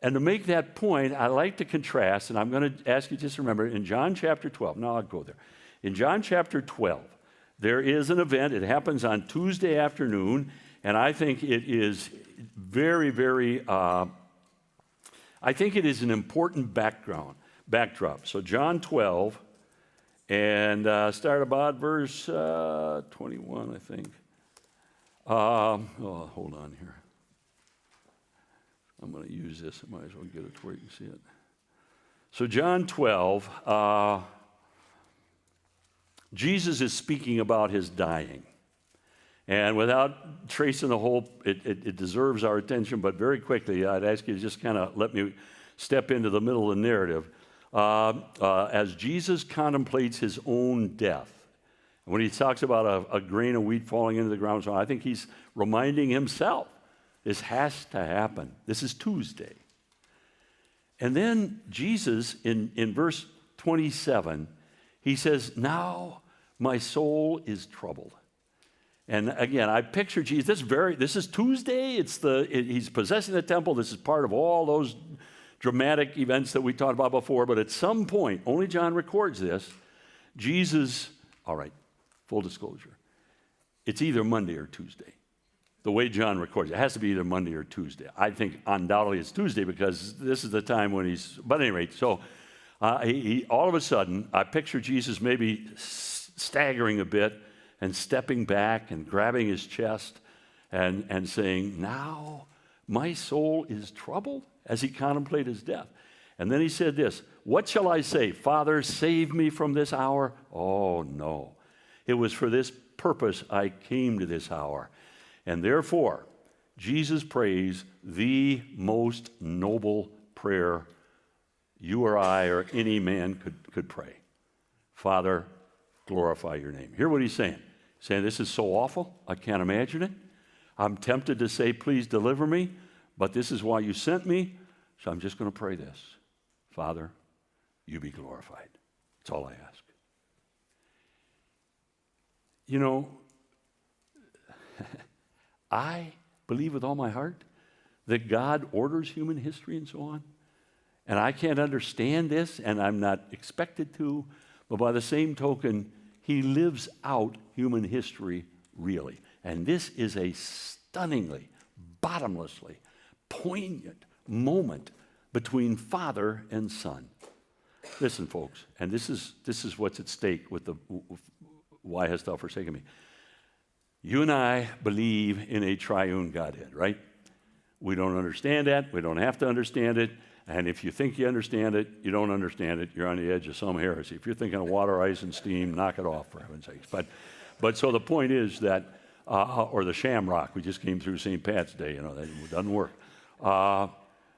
And to make that point, I like to contrast, and I'm going to ask you just to remember, in John chapter 12, now I'll go there. In John chapter 12, there is an event. It happens on Tuesday afternoon, and I think it is very, very, I think it is an important backdrop. So John 12, and start about verse 21, I think. Hold on here. I'm going to use this. I might as well get it to where you can see it. So John 12, Jesus is speaking about his dying. And without tracing the whole, it deserves our attention, but very quickly, I'd ask you to just kind of let me step into the middle of the narrative. As Jesus contemplates his own death, when he talks about a grain of wheat falling into the ground, so I think he's reminding himself, this has to happen. This is Tuesday. And then Jesus, in verse 27, he says, now my soul is troubled. And again, I picture Jesus, this is Tuesday, he's possessing the temple, this is part of all those dramatic events that we talked about before, but at some point, only John records this, Jesus, all right, full disclosure, it's either Monday or Tuesday. The way John records it has to be either Monday or Tuesday. I think undoubtedly it's Tuesday because this is the time when but at any rate, so he all of a sudden, I picture Jesus maybe staggering a bit and stepping back and grabbing his chest and saying, now my soul is troubled, as he contemplated his death. And then he said this, what shall I say? Father, save me from this hour? Oh, no. It was for this purpose I came to this hour. And therefore, Jesus prays the most noble prayer you or I or any man could pray. Father, glorify your name. Hear what he's saying. He's saying, this is so awful, I can't imagine it. I'm tempted to say, please deliver me, but this is why you sent me, so I'm just going to pray this. Father, you be glorified. That's all I ask. You know, I believe with all my heart that God orders human history and so on. And I can't understand this, and I'm not expected to, but by the same token, he lives out human history really. And this is a stunningly, bottomlessly poignant moment between father and son. Listen, folks, and this is what's at stake with the why hast thou forsaken me? You and I believe in a triune Godhead, right? We don't understand that. We don't have to understand it. And if you think you understand it, you don't understand it. You're on the edge of some heresy. If you're thinking of water, ice, and steam, knock it off, for heaven's sakes. But so the point is that, or the shamrock, we just came through St. Pat's Day, that doesn't work. No,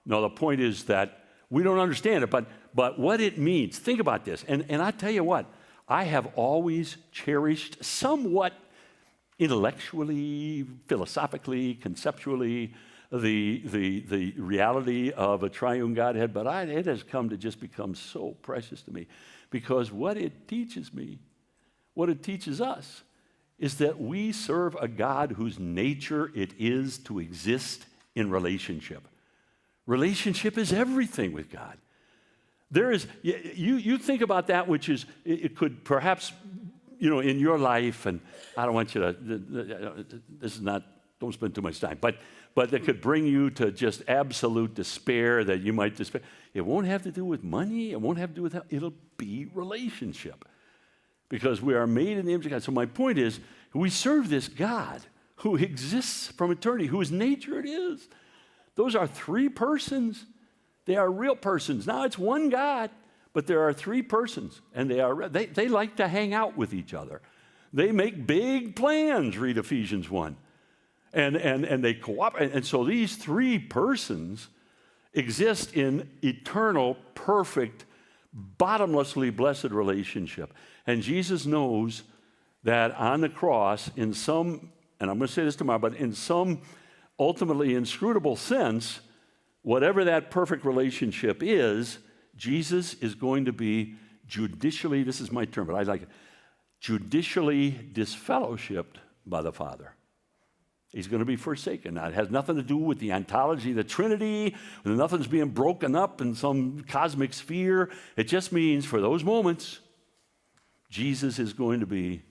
the point is that we don't understand it, but what it means, think about this. And I tell you what, I have always cherished somewhat intellectually, philosophically, conceptually, the reality of a triune Godhead, but it has come to just become so precious to me because what it teaches me, what it teaches us, is that we serve a God whose nature it is to exist in relationship. Relationship is everything with God. There is, you think about that which is, it could perhaps, in your life, and I don't want you to, this is not, don't spend too much time, but that could bring you to just absolute despair that you might despair. It won't have to do with money. It won't have to do with that. It'll be relationship. because we are made in the image of God. So my point is, we serve this God who exists from eternity, whose nature it is. Those are three persons. They are real persons. Now, it's one God, but there are three persons, and they like to hang out with each other. They make big plans, read Ephesians 1. And they cooperate. And so these three persons exist in eternal, perfect, bottomlessly blessed relationship. And Jesus knows that on the cross, in some, and I'm going to say this tomorrow, but in some ultimately inscrutable sense, whatever that perfect relationship is, Jesus is going to be judicially, this is my term, but I like it, judicially disfellowshipped by the Father. He's going to be forsaken. Now, it has nothing to do with the ontology of the Trinity. Nothing's being broken up in some cosmic sphere. It just means for those moments, Jesus is going to be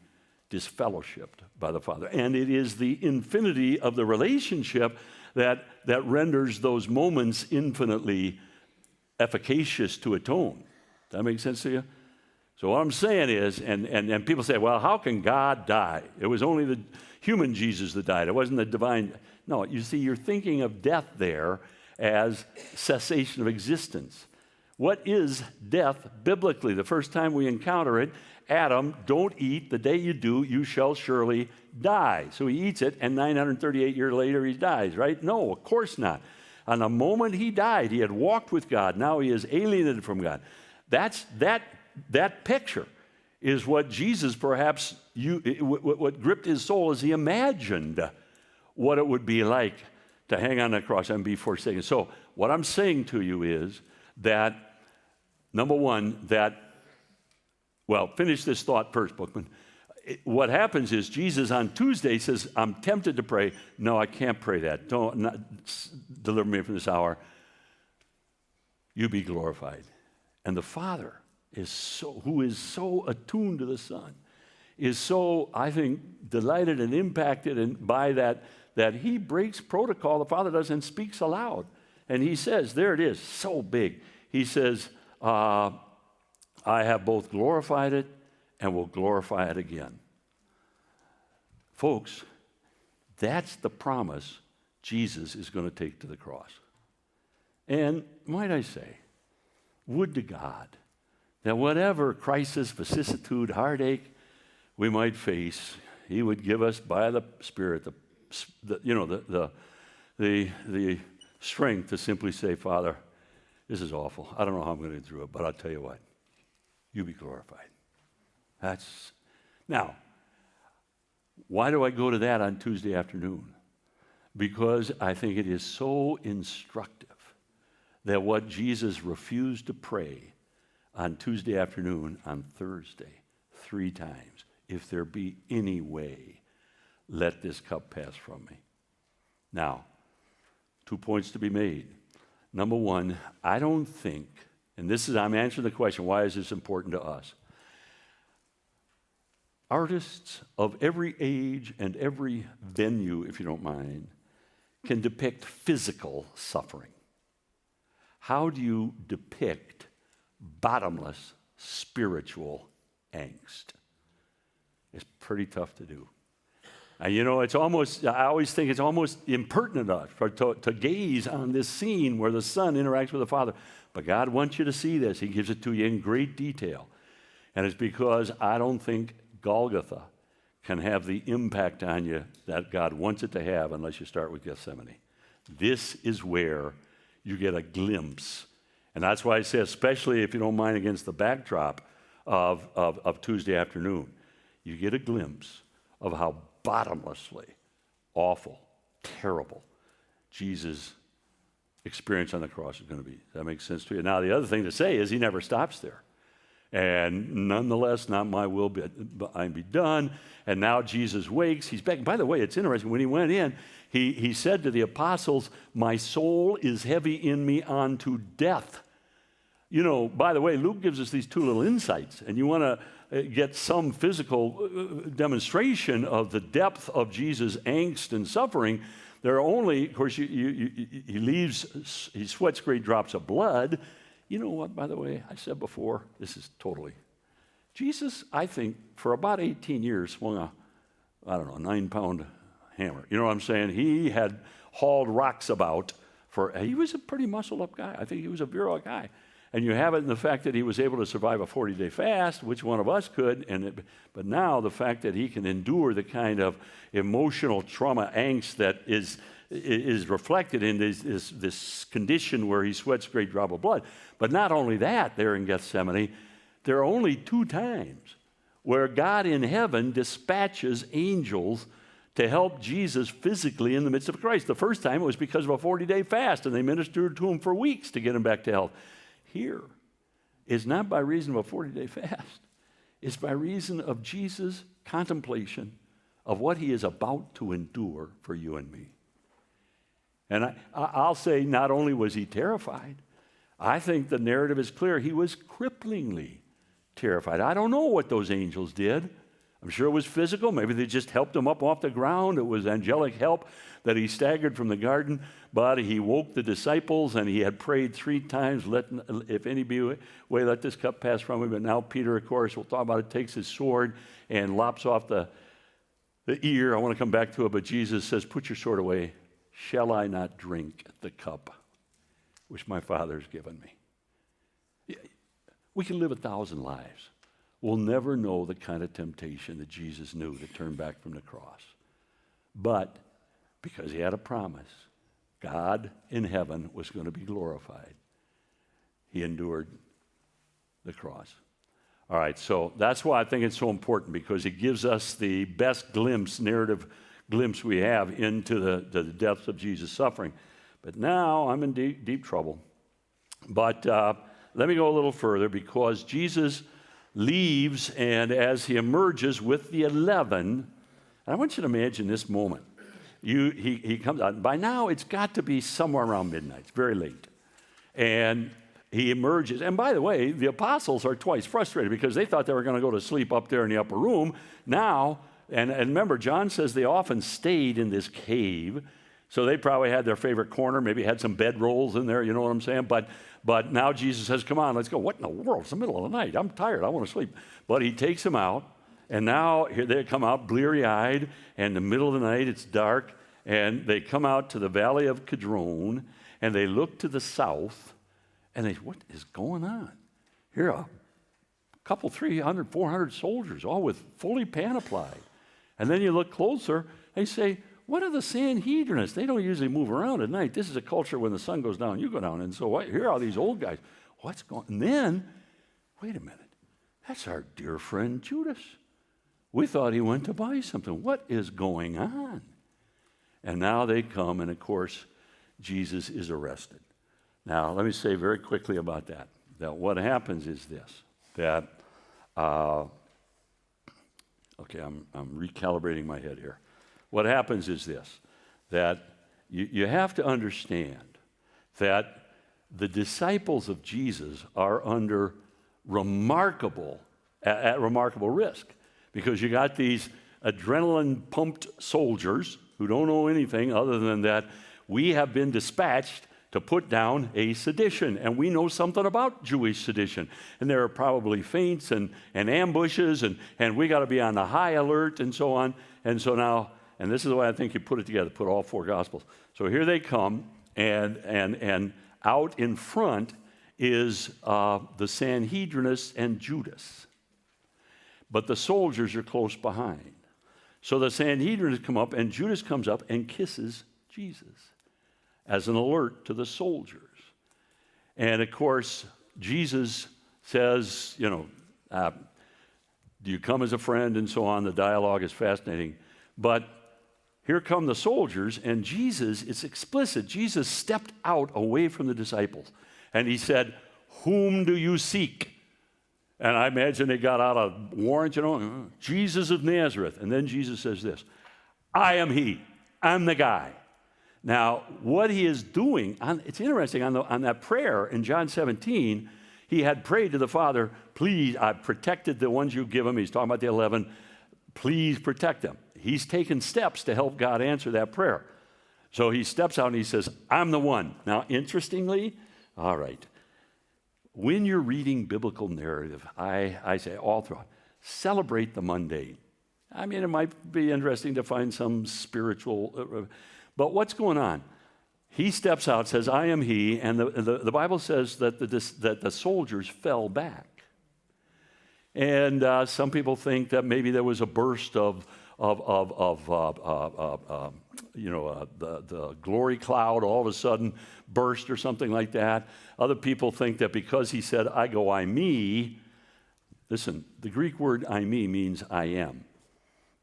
disfellowshipped by the Father. And it is the infinity of the relationship that renders those moments infinitely efficacious to atone. Does that make sense to you? So what I'm saying is, and people say, well, how can God die? It was only the human Jesus that died. It wasn't the divine. No, you see, you're thinking of death there as cessation of existence. What is death biblically? The first time we encounter it, Adam, don't eat. The day you do, you shall surely die. So he eats it, and 938 years later, he dies, right? No, of course not. On the moment he died, he had walked with God. Now he is alienated from God. That picture is what Jesus perhaps, what gripped his soul as he imagined what it would be like to hang on the cross and be forsaken. So what I'm saying to you is that, number one, finish this thought first, Bookman. What happens is Jesus on Tuesday says, I'm tempted to pray. No, I can't pray that. Not deliver me from this hour. You be glorified. And the Father who is so attuned to the Son, is so, I think, delighted and impacted by that he breaks protocol, the Father does, and speaks aloud. And he says, there it is, so big. He says, I have both glorified it and will glorify it again. Folks, that's the promise Jesus is going to take to the cross. And might I say, would to God that whatever crisis, vicissitude, heartache we might face, he would give us by the Spirit the strength to simply say, Father, this is awful. I don't know how I'm going to get through it, but I'll tell you what, you be glorified. Now, why do I go to that on Tuesday afternoon? Because I think it is so instructive that what Jesus refused to pray on Tuesday afternoon, on Thursday, 3 times, if there be any way, let this cup pass from me. Now, 2 points to be made. Number one, I don't think, and I'm answering the question, why is this important to us? Artists of every age and every venue, if you don't mind, can depict physical suffering. How do you depict bottomless spiritual angst? It's pretty tough to do. And I always think it's almost impertinent to gaze on this scene where the Son interacts with the Father. But God wants you to see this. He gives it to you in great detail. And it's because I don't think Golgotha can have the impact on you that God wants it to have unless you start with Gethsemane. This is where you get a glimpse. And that's why I say, especially if you don't mind against the backdrop of Tuesday afternoon, you get a glimpse of how bottomlessly awful, terrible Jesus' experience on the cross is going to be. Does that make sense to you? Now, the other thing to say is he never stops there. And nonetheless, not my will be done. And now Jesus wakes. He's back. By the way, it's interesting. When he went in, he said to the apostles, my soul is heavy in me unto death. By the way, Luke gives us these 2 little insights. And you want to get some physical demonstration of the depth of Jesus' angst and suffering. There are only, of course, he sweats great drops of blood. You know what, by the way, I said before, this is totally Jesus, I think, for about 18 years swung a 9-pound hammer. You know what I'm saying? He had hauled rocks about he was a pretty muscled up guy. I think he was a virile guy. And you have it in the fact that he was able to survive a 40-day fast, which one of us could. But now the fact that he can endure the kind of emotional trauma, angst that is reflected in this condition where he sweats a great drop of blood. But not only that, there in Gethsemane, there are only 2 times where God in heaven dispatches angels to help Jesus physically in the midst of Christ. The first time it was because of a 40-day fast, and they ministered to him for weeks to get him back to health. Here is not by reason of a 40-day fast. It's by reason of Jesus' contemplation of what he is about to endure for you and me. And I'll say not only was he terrified, I think the narrative is clear. He was cripplingly terrified. I don't know what those angels did. I'm sure it was physical. Maybe they just helped him up off the ground. It was angelic help that he staggered from the garden. But he woke the disciples, and he had prayed 3 times, if any be way, let this cup pass from me. But now Peter, of course, we'll talk about it, takes his sword and lops off the ear. I want to come back to it, but Jesus says, put your sword away. Shall I not drink the cup which my Father has given me? We can live 1,000 lives. We'll never know the kind of temptation that Jesus knew to turn back from the cross. But because he had a promise, God in heaven was going to be glorified. He endured the cross. All right, so that's why I think it's so important, because it gives us the best narrative glimpse we have into the depths of Jesus' suffering. But now I'm in deep trouble. But let me go a little further, because Jesus leaves, and as he emerges with the 11, I want you to imagine this moment. He comes out. By now, it's got to be somewhere around midnight. It's very late. And he emerges. And by the way, the apostles are twice frustrated because they thought they were going to go to sleep up there in the upper room. Now, and remember, John says they often stayed in this cave. So they probably had their favorite corner, maybe had some bedrolls in there, you know what I'm saying? But now Jesus says, come on, let's go. What in the world? It's the middle of the night. I'm tired. I want to sleep. But he takes them out, and now here they come out bleary-eyed, and in the middle of the night, it's dark, and they come out to the valley of Kidron, and they look to the south, and they, what is going on? Here a couple, 300, 400 soldiers, all with fully panoplied. And then you look closer, they say, what are the Sanhedrinists? They don't usually move around at night. This is a culture when the sun goes down, you go down. And so here are these old guys. What's going on? And then, wait a minute. That's our dear friend Judas. We thought he went to buy something. What is going on? And now they come, and of course, Jesus is arrested. Now, let me say very quickly about that. That what happens is this, that, okay, I'm recalibrating my head here. What happens is this, that you have to understand that the disciples of Jesus are under remarkable risk, because you got these adrenaline-pumped soldiers who don't know anything other than that we have been dispatched to put down a sedition, and we know something about Jewish sedition. And there are probably feints and ambushes, and we got to be on the high alert and so on. And so now, and this is the way I think you put it together, put all 4 Gospels. So here they come, and out in front is the Sanhedrinists and Judas. But the soldiers are close behind. So the Sanhedrinists come up, and Judas comes up and kisses Jesus as an alert to the soldiers. And of course, Jesus says, do you come as a friend, and so on. The dialogue is fascinating. But here come the soldiers, and Jesus, it's explicit, Jesus stepped out away from the disciples, and he said, whom do you seek? And I imagine they got out a warrant, Jesus of Nazareth. And then Jesus says this, I am he, I'm the guy. Now, what he is doing, it's interesting, on that prayer in John 17, he had prayed to the Father, please, I've protected the ones you give him. He's talking about the 11. Please protect them. He's taken steps to help God answer that prayer. So he steps out and he says, I'm the one. Now, interestingly, all right, when you're reading biblical narrative, I say all throughout, celebrate the mundane. I mean, it might be interesting to find some spiritual, but what's going on? He steps out, says, I am he, and the Bible says that the soldiers fell back. And some people think that maybe there was a burst of the glory cloud all of a sudden burst or something like that. Other people think that because he said, I go, I me, listen, the Greek word I me means I am.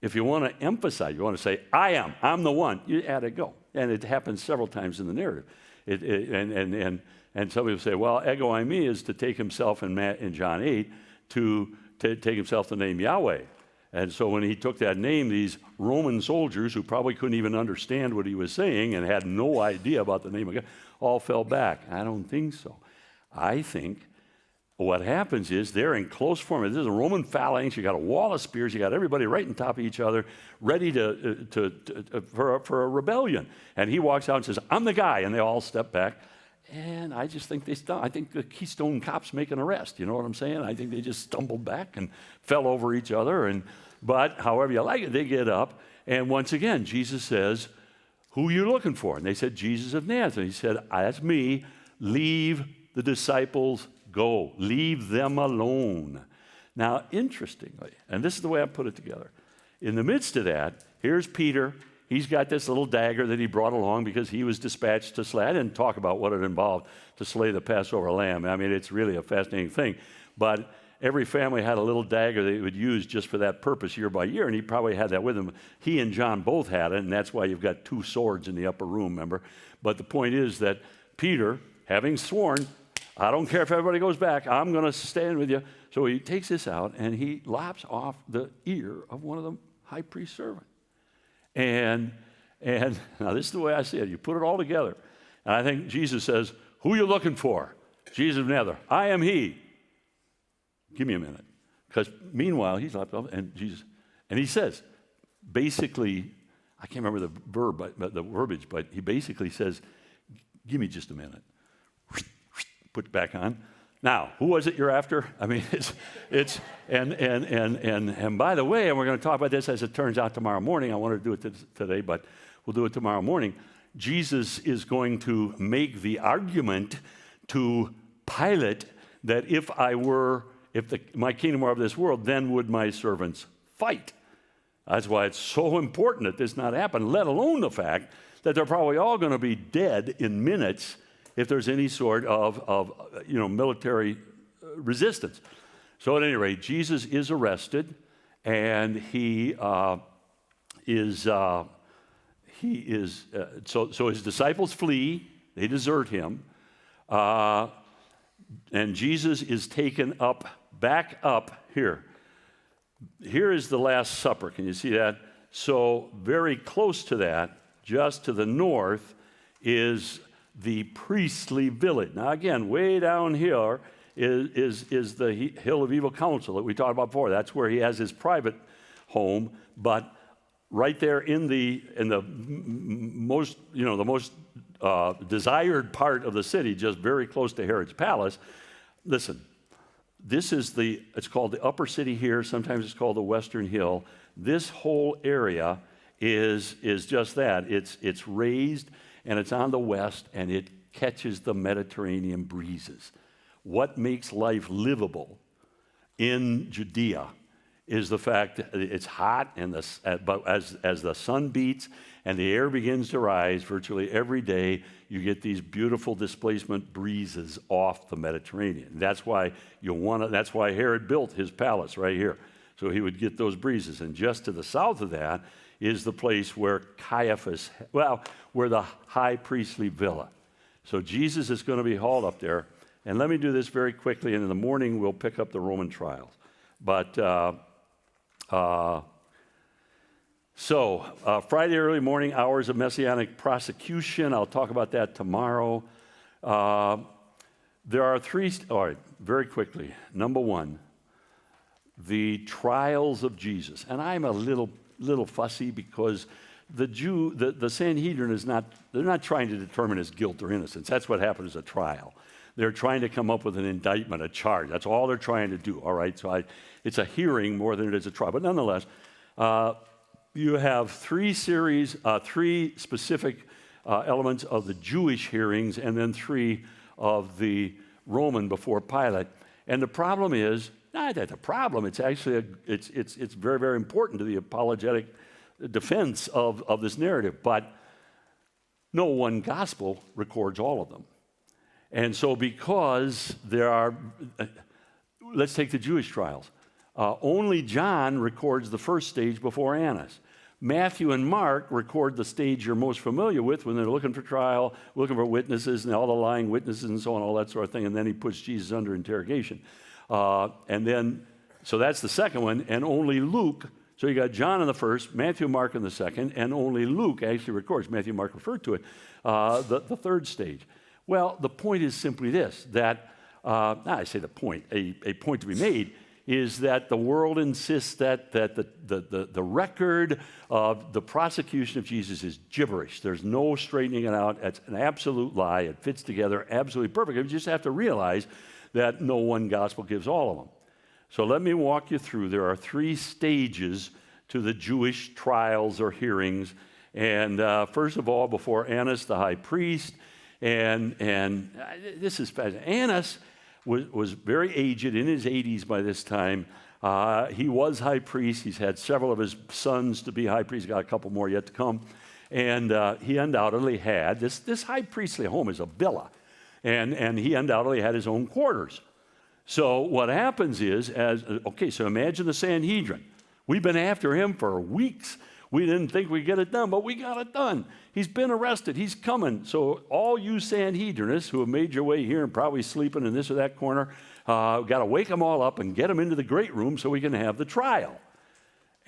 If you want to emphasize, you want to say, I am, I'm the one, you add a go. And it happens several times in the narrative. And some people say, well, ego I me is to take himself in John 8 to take himself the name Yahweh. And so when he took that name, these Roman soldiers who probably couldn't even understand what he was saying and had no idea about the name of God, all fell back. I don't think so. I think what happens is they're in close form. This is a Roman phalanx. You got a wall of spears. You got everybody right on top of each other, ready for a rebellion. And he walks out and says, I'm the guy. And they all step back. And I just think I think the Keystone Cops make an arrest. You know what I'm saying? I think they just stumbled back and fell over each other. But however you like it, they get up. And once again, Jesus says, who are you looking for? And they said, Jesus of Nazareth. He said, that's me. Leave the disciples go. Leave them alone. Now, interestingly, and this is the way I put it together, in the midst of that, here's Peter. He's got this little dagger that he brought along because he was dispatched to slay. I didn't talk about what it involved to slay the Passover lamb. I mean, it's really a fascinating thing. But every family had a little dagger they would use just for that purpose year by year, and he probably had that with him. He and John both had it, and that's why you've got two swords in the upper room, remember? But the point is that Peter, having sworn, I don't care if everybody goes back, I'm going to stand with you. So he takes this out, and he lops off the ear of one of the high priest's servants. And now this is the way I see it. You put it all together. And I think Jesus says, who are you looking for? Jesus of Nazareth. I am he. Give me a minute. Because meanwhile, he's lopped off, and he says, basically, I can't remember the verbiage, but he basically says, give me just a minute. Put it back on. Now, who was it you're after? I mean, and by the way, and we're going to talk about this as it turns out tomorrow morning. I wanted to do it today, but we'll do it tomorrow morning. Jesus is going to make the argument to Pilate that if my kingdom were of this world, then would my servants fight. That's why it's so important that this not happen, let alone the fact that they're probably all going to be dead in minutes if there's any sort of military resistance. So at any rate, Jesus is arrested, and so his disciples flee, they desert him, and Jesus is taken back up here. Here is the Last Supper. Can you see that? So very close to that, just to the north, is the priestly village. Now again, way down here is the Hill of Evil Counsel that we talked about before. That's where he has his private home. But right there in the most desired part of the city, just very close to Herod's palace. Listen, it's called the Upper City here. Sometimes it's called the Western Hill. This whole area is just that. It's raised, and it's on the west, and it catches the Mediterranean breezes. What makes life livable in Judea is the fact that it's hot, but as the sun beats and the air begins to rise, virtually every day you get these beautiful displacement breezes off the Mediterranean. That's why that's why Herod built his palace right here, so he would get those breezes. And just to the south of that is the place where where the high priestly villa. So Jesus is going to be hauled up there. And let me do this very quickly, and in the morning we'll pick up the Roman trials. But Friday early morning hours of messianic prosecution. I'll talk about that tomorrow. There are three. All right, very quickly. Number one, the trials of Jesus, and I'm a little fussy because the Sanhedrin they're not trying to determine his guilt or innocence. That's what happens at a trial. They're trying to come up with an indictment, a charge. That's all they're trying to do, all right? So it's a hearing more than it is a trial. But nonetheless, you have three specific elements of the Jewish hearings and then three of the Roman before Pilate. And the problem is, not that the problem, it's actually, it's very, very important to the apologetic defense of this narrative. But no one gospel records all of them. And so because there are, let's take the Jewish trials. Only John records the first stage before Annas. Matthew and Mark record the stage you're most familiar with when they're looking for trial, looking for witnesses and all the lying witnesses and so on, all that sort of thing, and then he puts Jesus under interrogation. So that's the second one, and only Luke, so you got John in the first, Matthew and Mark in the second, and only Luke actually records, Matthew and Mark referred to it, the third stage. Well, the point is simply this, that, I say the point, a point to be made is that the world insists that the record of the prosecution of Jesus is gibberish. There's no straightening it out. It's an absolute lie. It fits together absolutely perfectly. You just have to realize that no one gospel gives all of them. So let me walk you through. There are three stages to the Jewish trials or hearings. And first of all, before Annas the high priest, and this is fascinating. Annas was very aged, in his 80s by this time. He was high priest. He's had several of his sons to be high priests. He's got a couple more yet to come. And he undoubtedly had, this high priestly home is a villa. And he undoubtedly had his own quarters. So what happens is, so imagine the Sanhedrin. We've been after him for weeks. We didn't think we'd get it done, but we got it done. He's been arrested. He's coming. So all you Sanhedrinists who have made your way here and probably sleeping in this or that corner, got to wake them all up and get them into the great room so we can have the trial.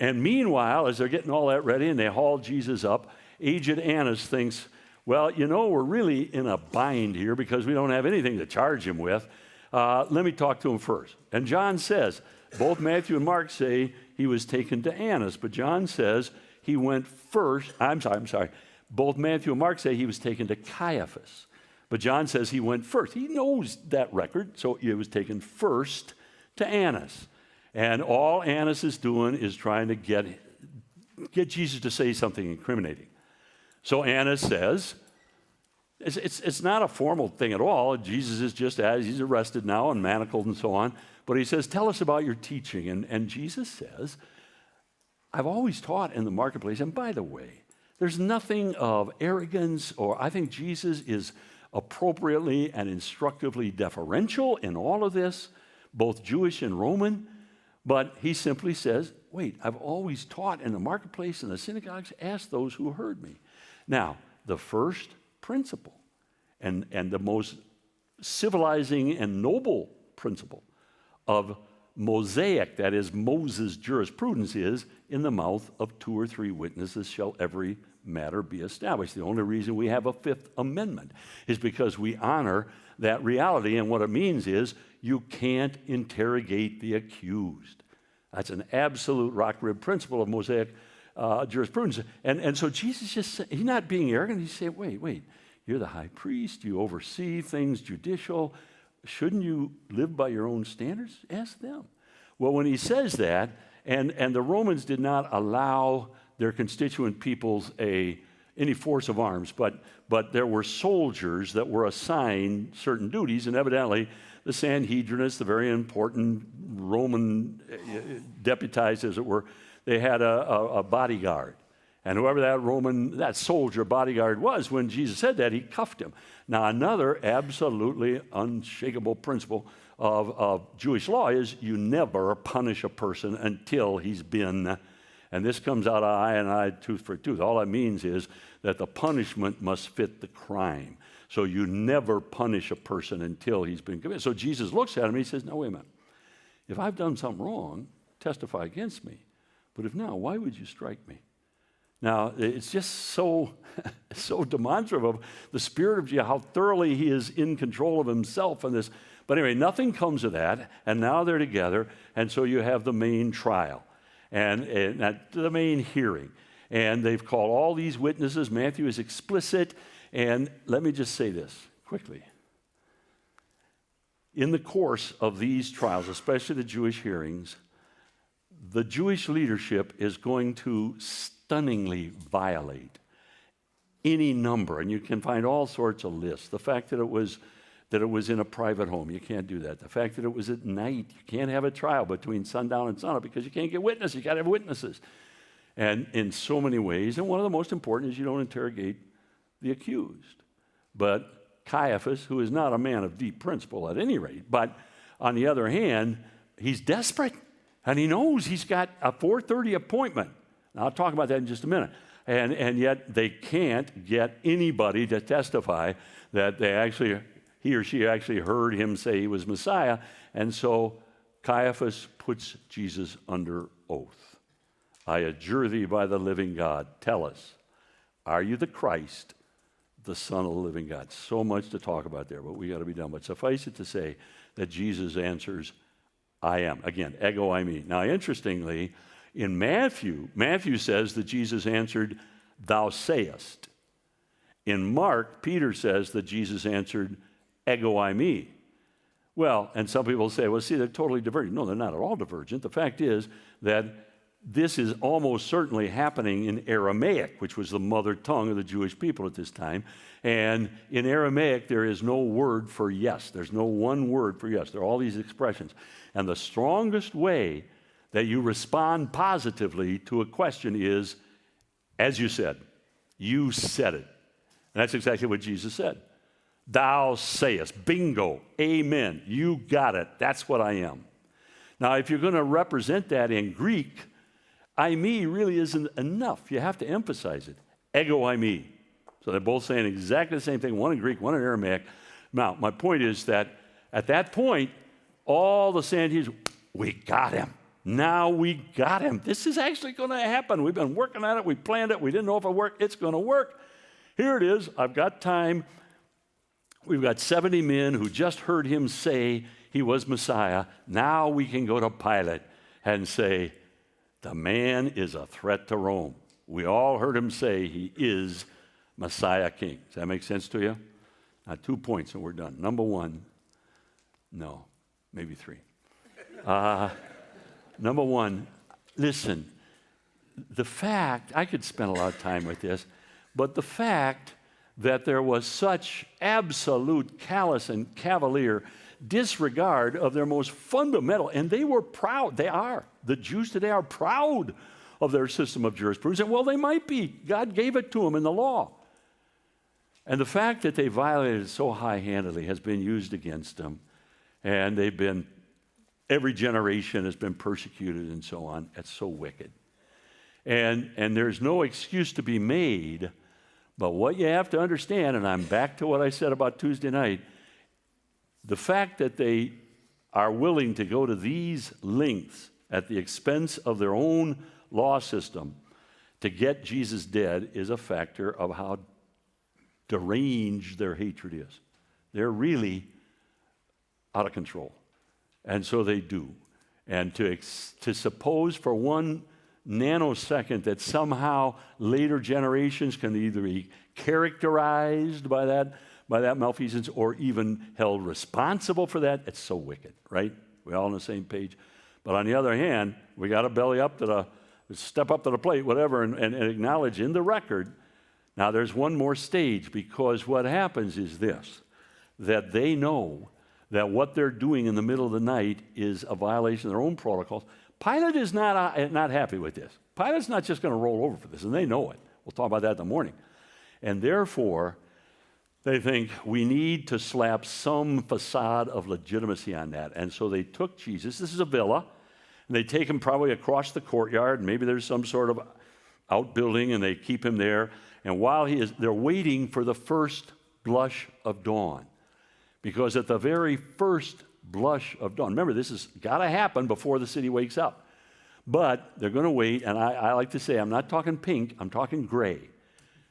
And meanwhile, as they're getting all that ready and they haul Jesus up, aged Annas thinks, well, we're really in a bind here because we don't have anything to charge him with. Let me talk to him first. And John says, both Matthew and Mark say he was taken to Annas, but John says he went first. I'm sorry. Both Matthew and Mark say he was taken to Caiaphas, but John says he went first. He knows that record, so he was taken first to Annas. And all Annas is doing is trying to get Jesus to say something incriminating. So Annas says, it's not a formal thing at all. Jesus is just as he's arrested now and manacled and so on. But he says, tell us about your teaching. And Jesus says, I've always taught in the marketplace. And by the way, there's nothing of arrogance, or I think Jesus is appropriately and instructively deferential in all of this, both Jewish and Roman. But he simply says, wait, I've always taught in the marketplace and the synagogues. Ask those who heard me. Now, the first principle and the most civilizing and noble principle of Mosaic, that is Moses' jurisprudence, is in the mouth of 2 or 3 witnesses shall every matter be established. The only reason we have a Fifth Amendment is because we honor that reality, and what it means is you can't interrogate the accused. That's an absolute rock rib principle of Mosaic jurisprudence. And so Jesus he's not being arrogant. He's saying, wait, you're the high priest, you oversee things judicial. Shouldn't you live by your own standards? Ask them. Well, when he says that, and the Romans did not allow their constituent peoples any force of arms, but there were soldiers that were assigned certain duties, and evidently the Sanhedrinists, the very important Roman deputized, as it were, they had a bodyguard. And whoever that soldier bodyguard was, when Jesus said that, he cuffed him. Now, another absolutely unshakable principle of Jewish law is you never punish a person until he's been, and this comes out of eye and eye, tooth for tooth. All that means is that the punishment must fit the crime. So you never punish a person until he's been convicted. So Jesus looks at him and he says, no, wait a minute. If I've done something wrong, testify against me. But if not, why would you strike me? Now, it's just so demonstrative of the spirit of Jesus, how thoroughly he is in control of himself in this. But anyway, nothing comes of that, and now they're together, and so you have the main trial, and the main hearing. And they've called all these witnesses. Matthew is explicit, and let me just say this quickly. in the course of these trials, especially the Jewish hearings, the Jewish leadership is going to stunningly violate any number, and you can find all sorts of lists. The fact that it was in a private home, you can't do that. The fact that it was at night, you can't have a trial between sundown and sunup because you can't get witnesses. You got to have witnesses. And in so many ways, and one of the most important is you don't interrogate the accused. But Caiaphas, who is not a man of deep principle at any rate, but on the other hand, he's desperate, and he knows he's got a 4:30 appointment. Now, I'll talk about that in just a minute. And yet they can't get anybody to testify that he or she actually heard him say he was Messiah. And so Caiaphas puts Jesus under oath. I adjure thee by the living God, tell us, are you the Christ, the Son of the living God? So much to talk about there, but we got to be done. But suffice it to say that Jesus answers, I am. Again, ego eimi. Now, interestingly, in Matthew says that Jesus answered, thou sayest. In Mark, Peter says that Jesus answered, ego eimi. Well, and some people say, well, see, they're totally divergent. No, they're not at all divergent. The fact is that this is almost certainly happening in Aramaic, which was the mother tongue of the Jewish people at this time. And in Aramaic, there is no word for yes. There's no one word for yes. There are all these expressions. And the strongest way that you respond positively to a question is, as you said. You said it. And that's exactly what Jesus said. Thou sayest. Bingo. Amen. You got it. That's what I am. Now, if you're going to represent that in Greek, eimi really isn't enough. You have to emphasize it. Ego eimi. So they're both saying exactly the same thing, one in Greek, one in Aramaic. Now, my point is that at that point, all the Sanhedrin, we got him. Now we got him. This is actually going to happen. We've been working on it. We planned it. We didn't know if it worked. It's going to work. Here it is. I've got time. We've got 70 men who just heard him say he was Messiah. Now we can go to Pilate and say, the man is a threat to Rome. We all heard him say he is Messiah King. Does that make sense to you? Now, 2 points and we're done. Number one, no, maybe 3. Number one, listen, the fact, I could spend a lot of time with this, but the fact that there was such absolute callous and cavalier disregard of their most fundamental, and they were proud, the Jews today are proud of their system of jurisprudence, and well, they might be. God gave it to them in the law. And the fact that they violated it so high-handedly has been used against them, and every generation has been persecuted and so on. That's so wicked. And there's no excuse to be made, but what you have to understand, and I'm back to what I said about Tuesday night, the fact that they are willing to go to these lengths at the expense of their own law system to get Jesus dead is a factor of how deranged their hatred is. They're really out of control. And so they do. And to suppose for one nanosecond that somehow later generations can either be characterized by that malfeasance or even held responsible for that, it's so wicked, right? We're all on the same page. But on the other hand, we got to step up to the plate, whatever, and acknowledge in the record. Now there's one more stage, because what happens is this, that they know that what they're doing in the middle of the night is a violation of their own protocols. Pilate is not happy with this. Pilate's not just going to roll over for this, and they know it. We'll talk about that in the morning. And therefore, they think we need to slap some facade of legitimacy on that. And so they took Jesus. This is a villa. And they take him probably across the courtyard. Maybe there's some sort of outbuilding, and they keep him there. And while they're waiting for the first blush of dawn. Because at the very first blush of dawn, remember, this has got to happen before the city wakes up. But they're going to wait, and I like to say, I'm not talking pink, I'm talking gray.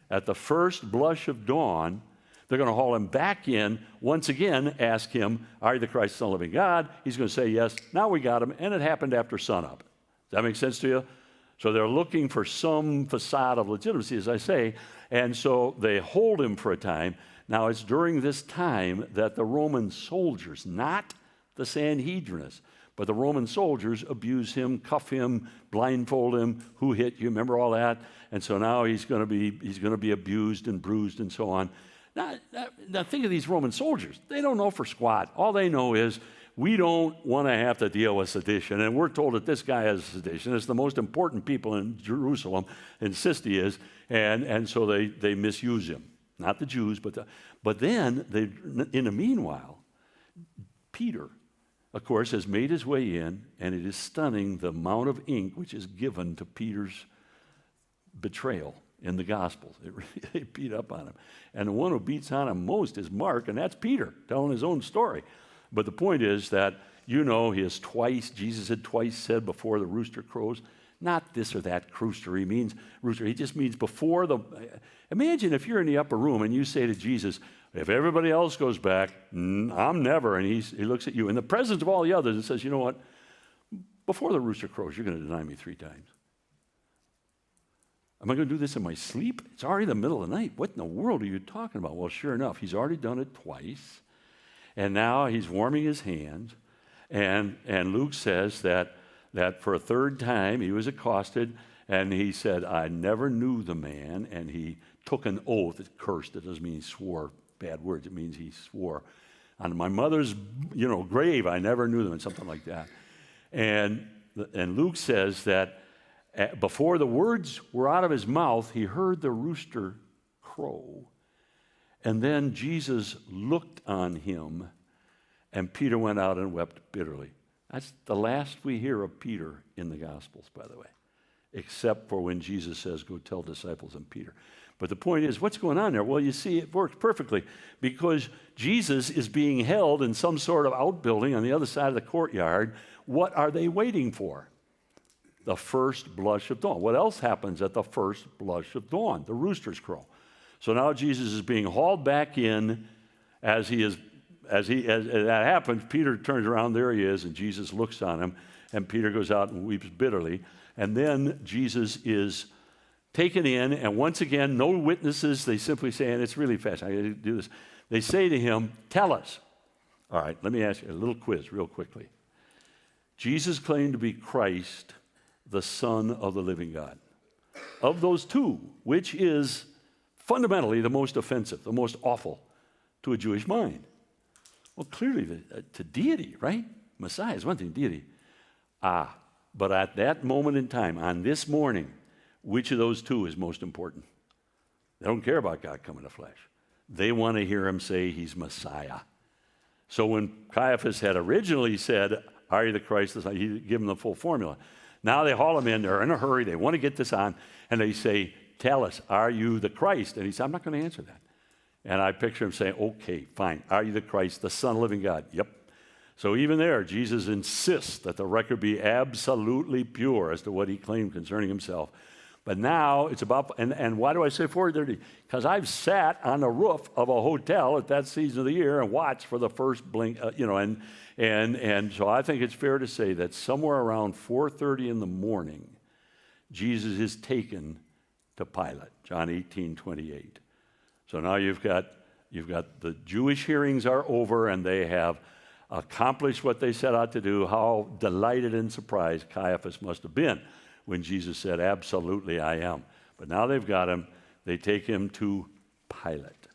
At the first blush of dawn, they're going to haul him back in, once again ask him, are you the Christ, Son of the living God? He's going to say yes. Now we got him, and it happened after sunup. Does that make sense to you? So they're looking for some facade of legitimacy, as I say, and so they hold him for a time. Now, it's during this time that the Roman soldiers, not the Sanhedrinists, but the Roman soldiers abuse him, cuff him, blindfold him. Who hit you? Remember all that? And so now he's going to be abused and bruised and so on. Now think of these Roman soldiers. They don't know for squat. All they know is we don't want to have to deal with sedition. And we're told that this guy has sedition. It's the most important people in Jerusalem, insist he is. And so they misuse him. Not the Jews, but then in the meanwhile, Peter, of course, has made his way in, and it is stunning the amount of ink which is given to Peter's betrayal in the Gospels. They beat up on him. And the one who beats on him most is Mark, and that's Peter, telling his own story. But the point is that, Jesus had twice said before the rooster crows, not this or that rooster. He just means before the... Imagine if you're in the upper room and you say to Jesus, if everybody else goes back, I'm never. And he looks at you in the presence of all the others and says, you know what? Before the rooster crows, you're going to deny me 3 times. Am I going to do this in my sleep? It's already the middle of the night. What in the world are you talking about? Well, sure enough, he's already done it twice. And now he's warming his hands. And Luke says that for a 3rd time he was accosted, and he said, I never knew the man. And he took an oath. It cursed. It doesn't mean he swore bad words. It means he swore. On my mother's grave, I never knew them, and something like that. And Luke says that before the words were out of his mouth, he heard the rooster crow. And then Jesus looked on him, and Peter went out and wept bitterly. That's the last we hear of Peter in the Gospels, by the way, except for when Jesus says, go tell disciples and Peter. But the point is, what's going on there? Well, you see, it works perfectly because Jesus is being held in some sort of outbuilding on the other side of the courtyard. What are they waiting for? The first blush of dawn. What else happens at the first blush of dawn? The roosters crow. So now Jesus is being hauled back in. As that happens, Peter turns around, there he is, and Jesus looks on him, and Peter goes out and weeps bitterly. And then Jesus is taken in, and once again, no witnesses. They simply say, and it's really fast, I got to do this. They say to him, tell us. All right, let me ask you a little quiz real quickly. Jesus claimed to be Christ, the Son of the living God. Of those two, which is fundamentally the most offensive, the most awful to a Jewish mind? Well, clearly to deity, right? Messiah is one thing, deity. But at that moment in time, on this morning, which of those two is most important? They don't care about God coming to flesh. They want to hear him say he's Messiah. So when Caiaphas had originally said, are you the Christ? He gave him the full formula. Now they haul him in. They're in a hurry. They want to get this on. And they say, tell us, are you the Christ? And he said, I'm not going to answer that. And I picture him saying, okay, fine. Are you the Christ, the Son of the living God? Yep. So even there, Jesus insists that the record be absolutely pure as to what he claimed concerning himself. But now it's about, and why do I say 4:30? Because I've sat on the roof of a hotel at that season of the year and watched for the first blink, and so I think it's fair to say that somewhere around 4:30 in the morning, Jesus is taken to Pilate, John 18:28. So now you've got the Jewish hearings are over, and they have accomplished what they set out to do. How delighted and surprised Caiaphas must have been when Jesus said, absolutely, I am. But now they've got him. They take him to Pilate.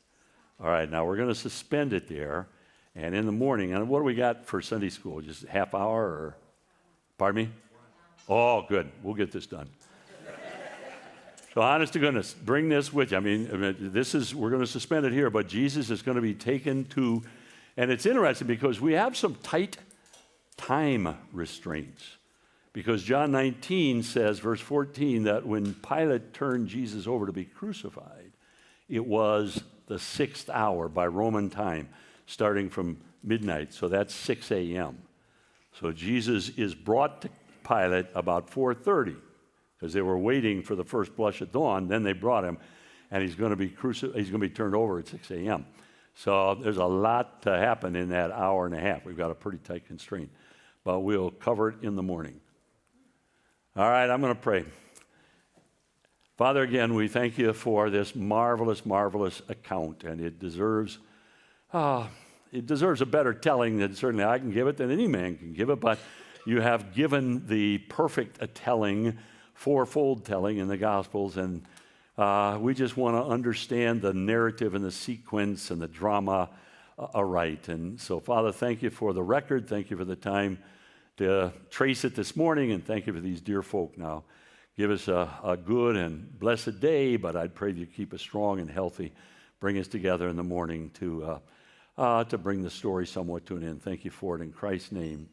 All right, now we're going to suspend it there. And in the morning, and what do we got for Sunday school? Just a half hour or, pardon me? Oh, good. We'll get this done. So honest to goodness, bring this with you. I mean, we're going to suspend it here, but Jesus is going to be taken to, and it's interesting because we have some tight time restraints. Because John 19 says, verse 14, that when Pilate turned Jesus over to be crucified, it was the 6th hour by Roman time, starting from midnight. So that's 6 a.m. So Jesus is brought to Pilate about 4:30 because they were waiting for the first blush of dawn. Then they brought him, and he's going to be he's going to be turned over at 6 a.m. So there's a lot to happen in that hour and a half. We've got a pretty tight constraint, but we'll cover it in the morning. All right, I'm going to pray. Father, again, we thank you for this marvelous, marvelous account, and it deserves a better telling than certainly I can give it, than any man can give it, but you have given the perfect telling, fourfold telling in the Gospels, and we just want to understand the narrative and the sequence and the drama aright. And so, Father, thank you for the record. Thank you for the time to trace it this morning, and thank you for these dear folk now. Give us a good and blessed day, but I'd pray that you keep us strong and healthy. Bring us together in the morning to bring the story somewhat to an end. Thank you for it in Christ's name.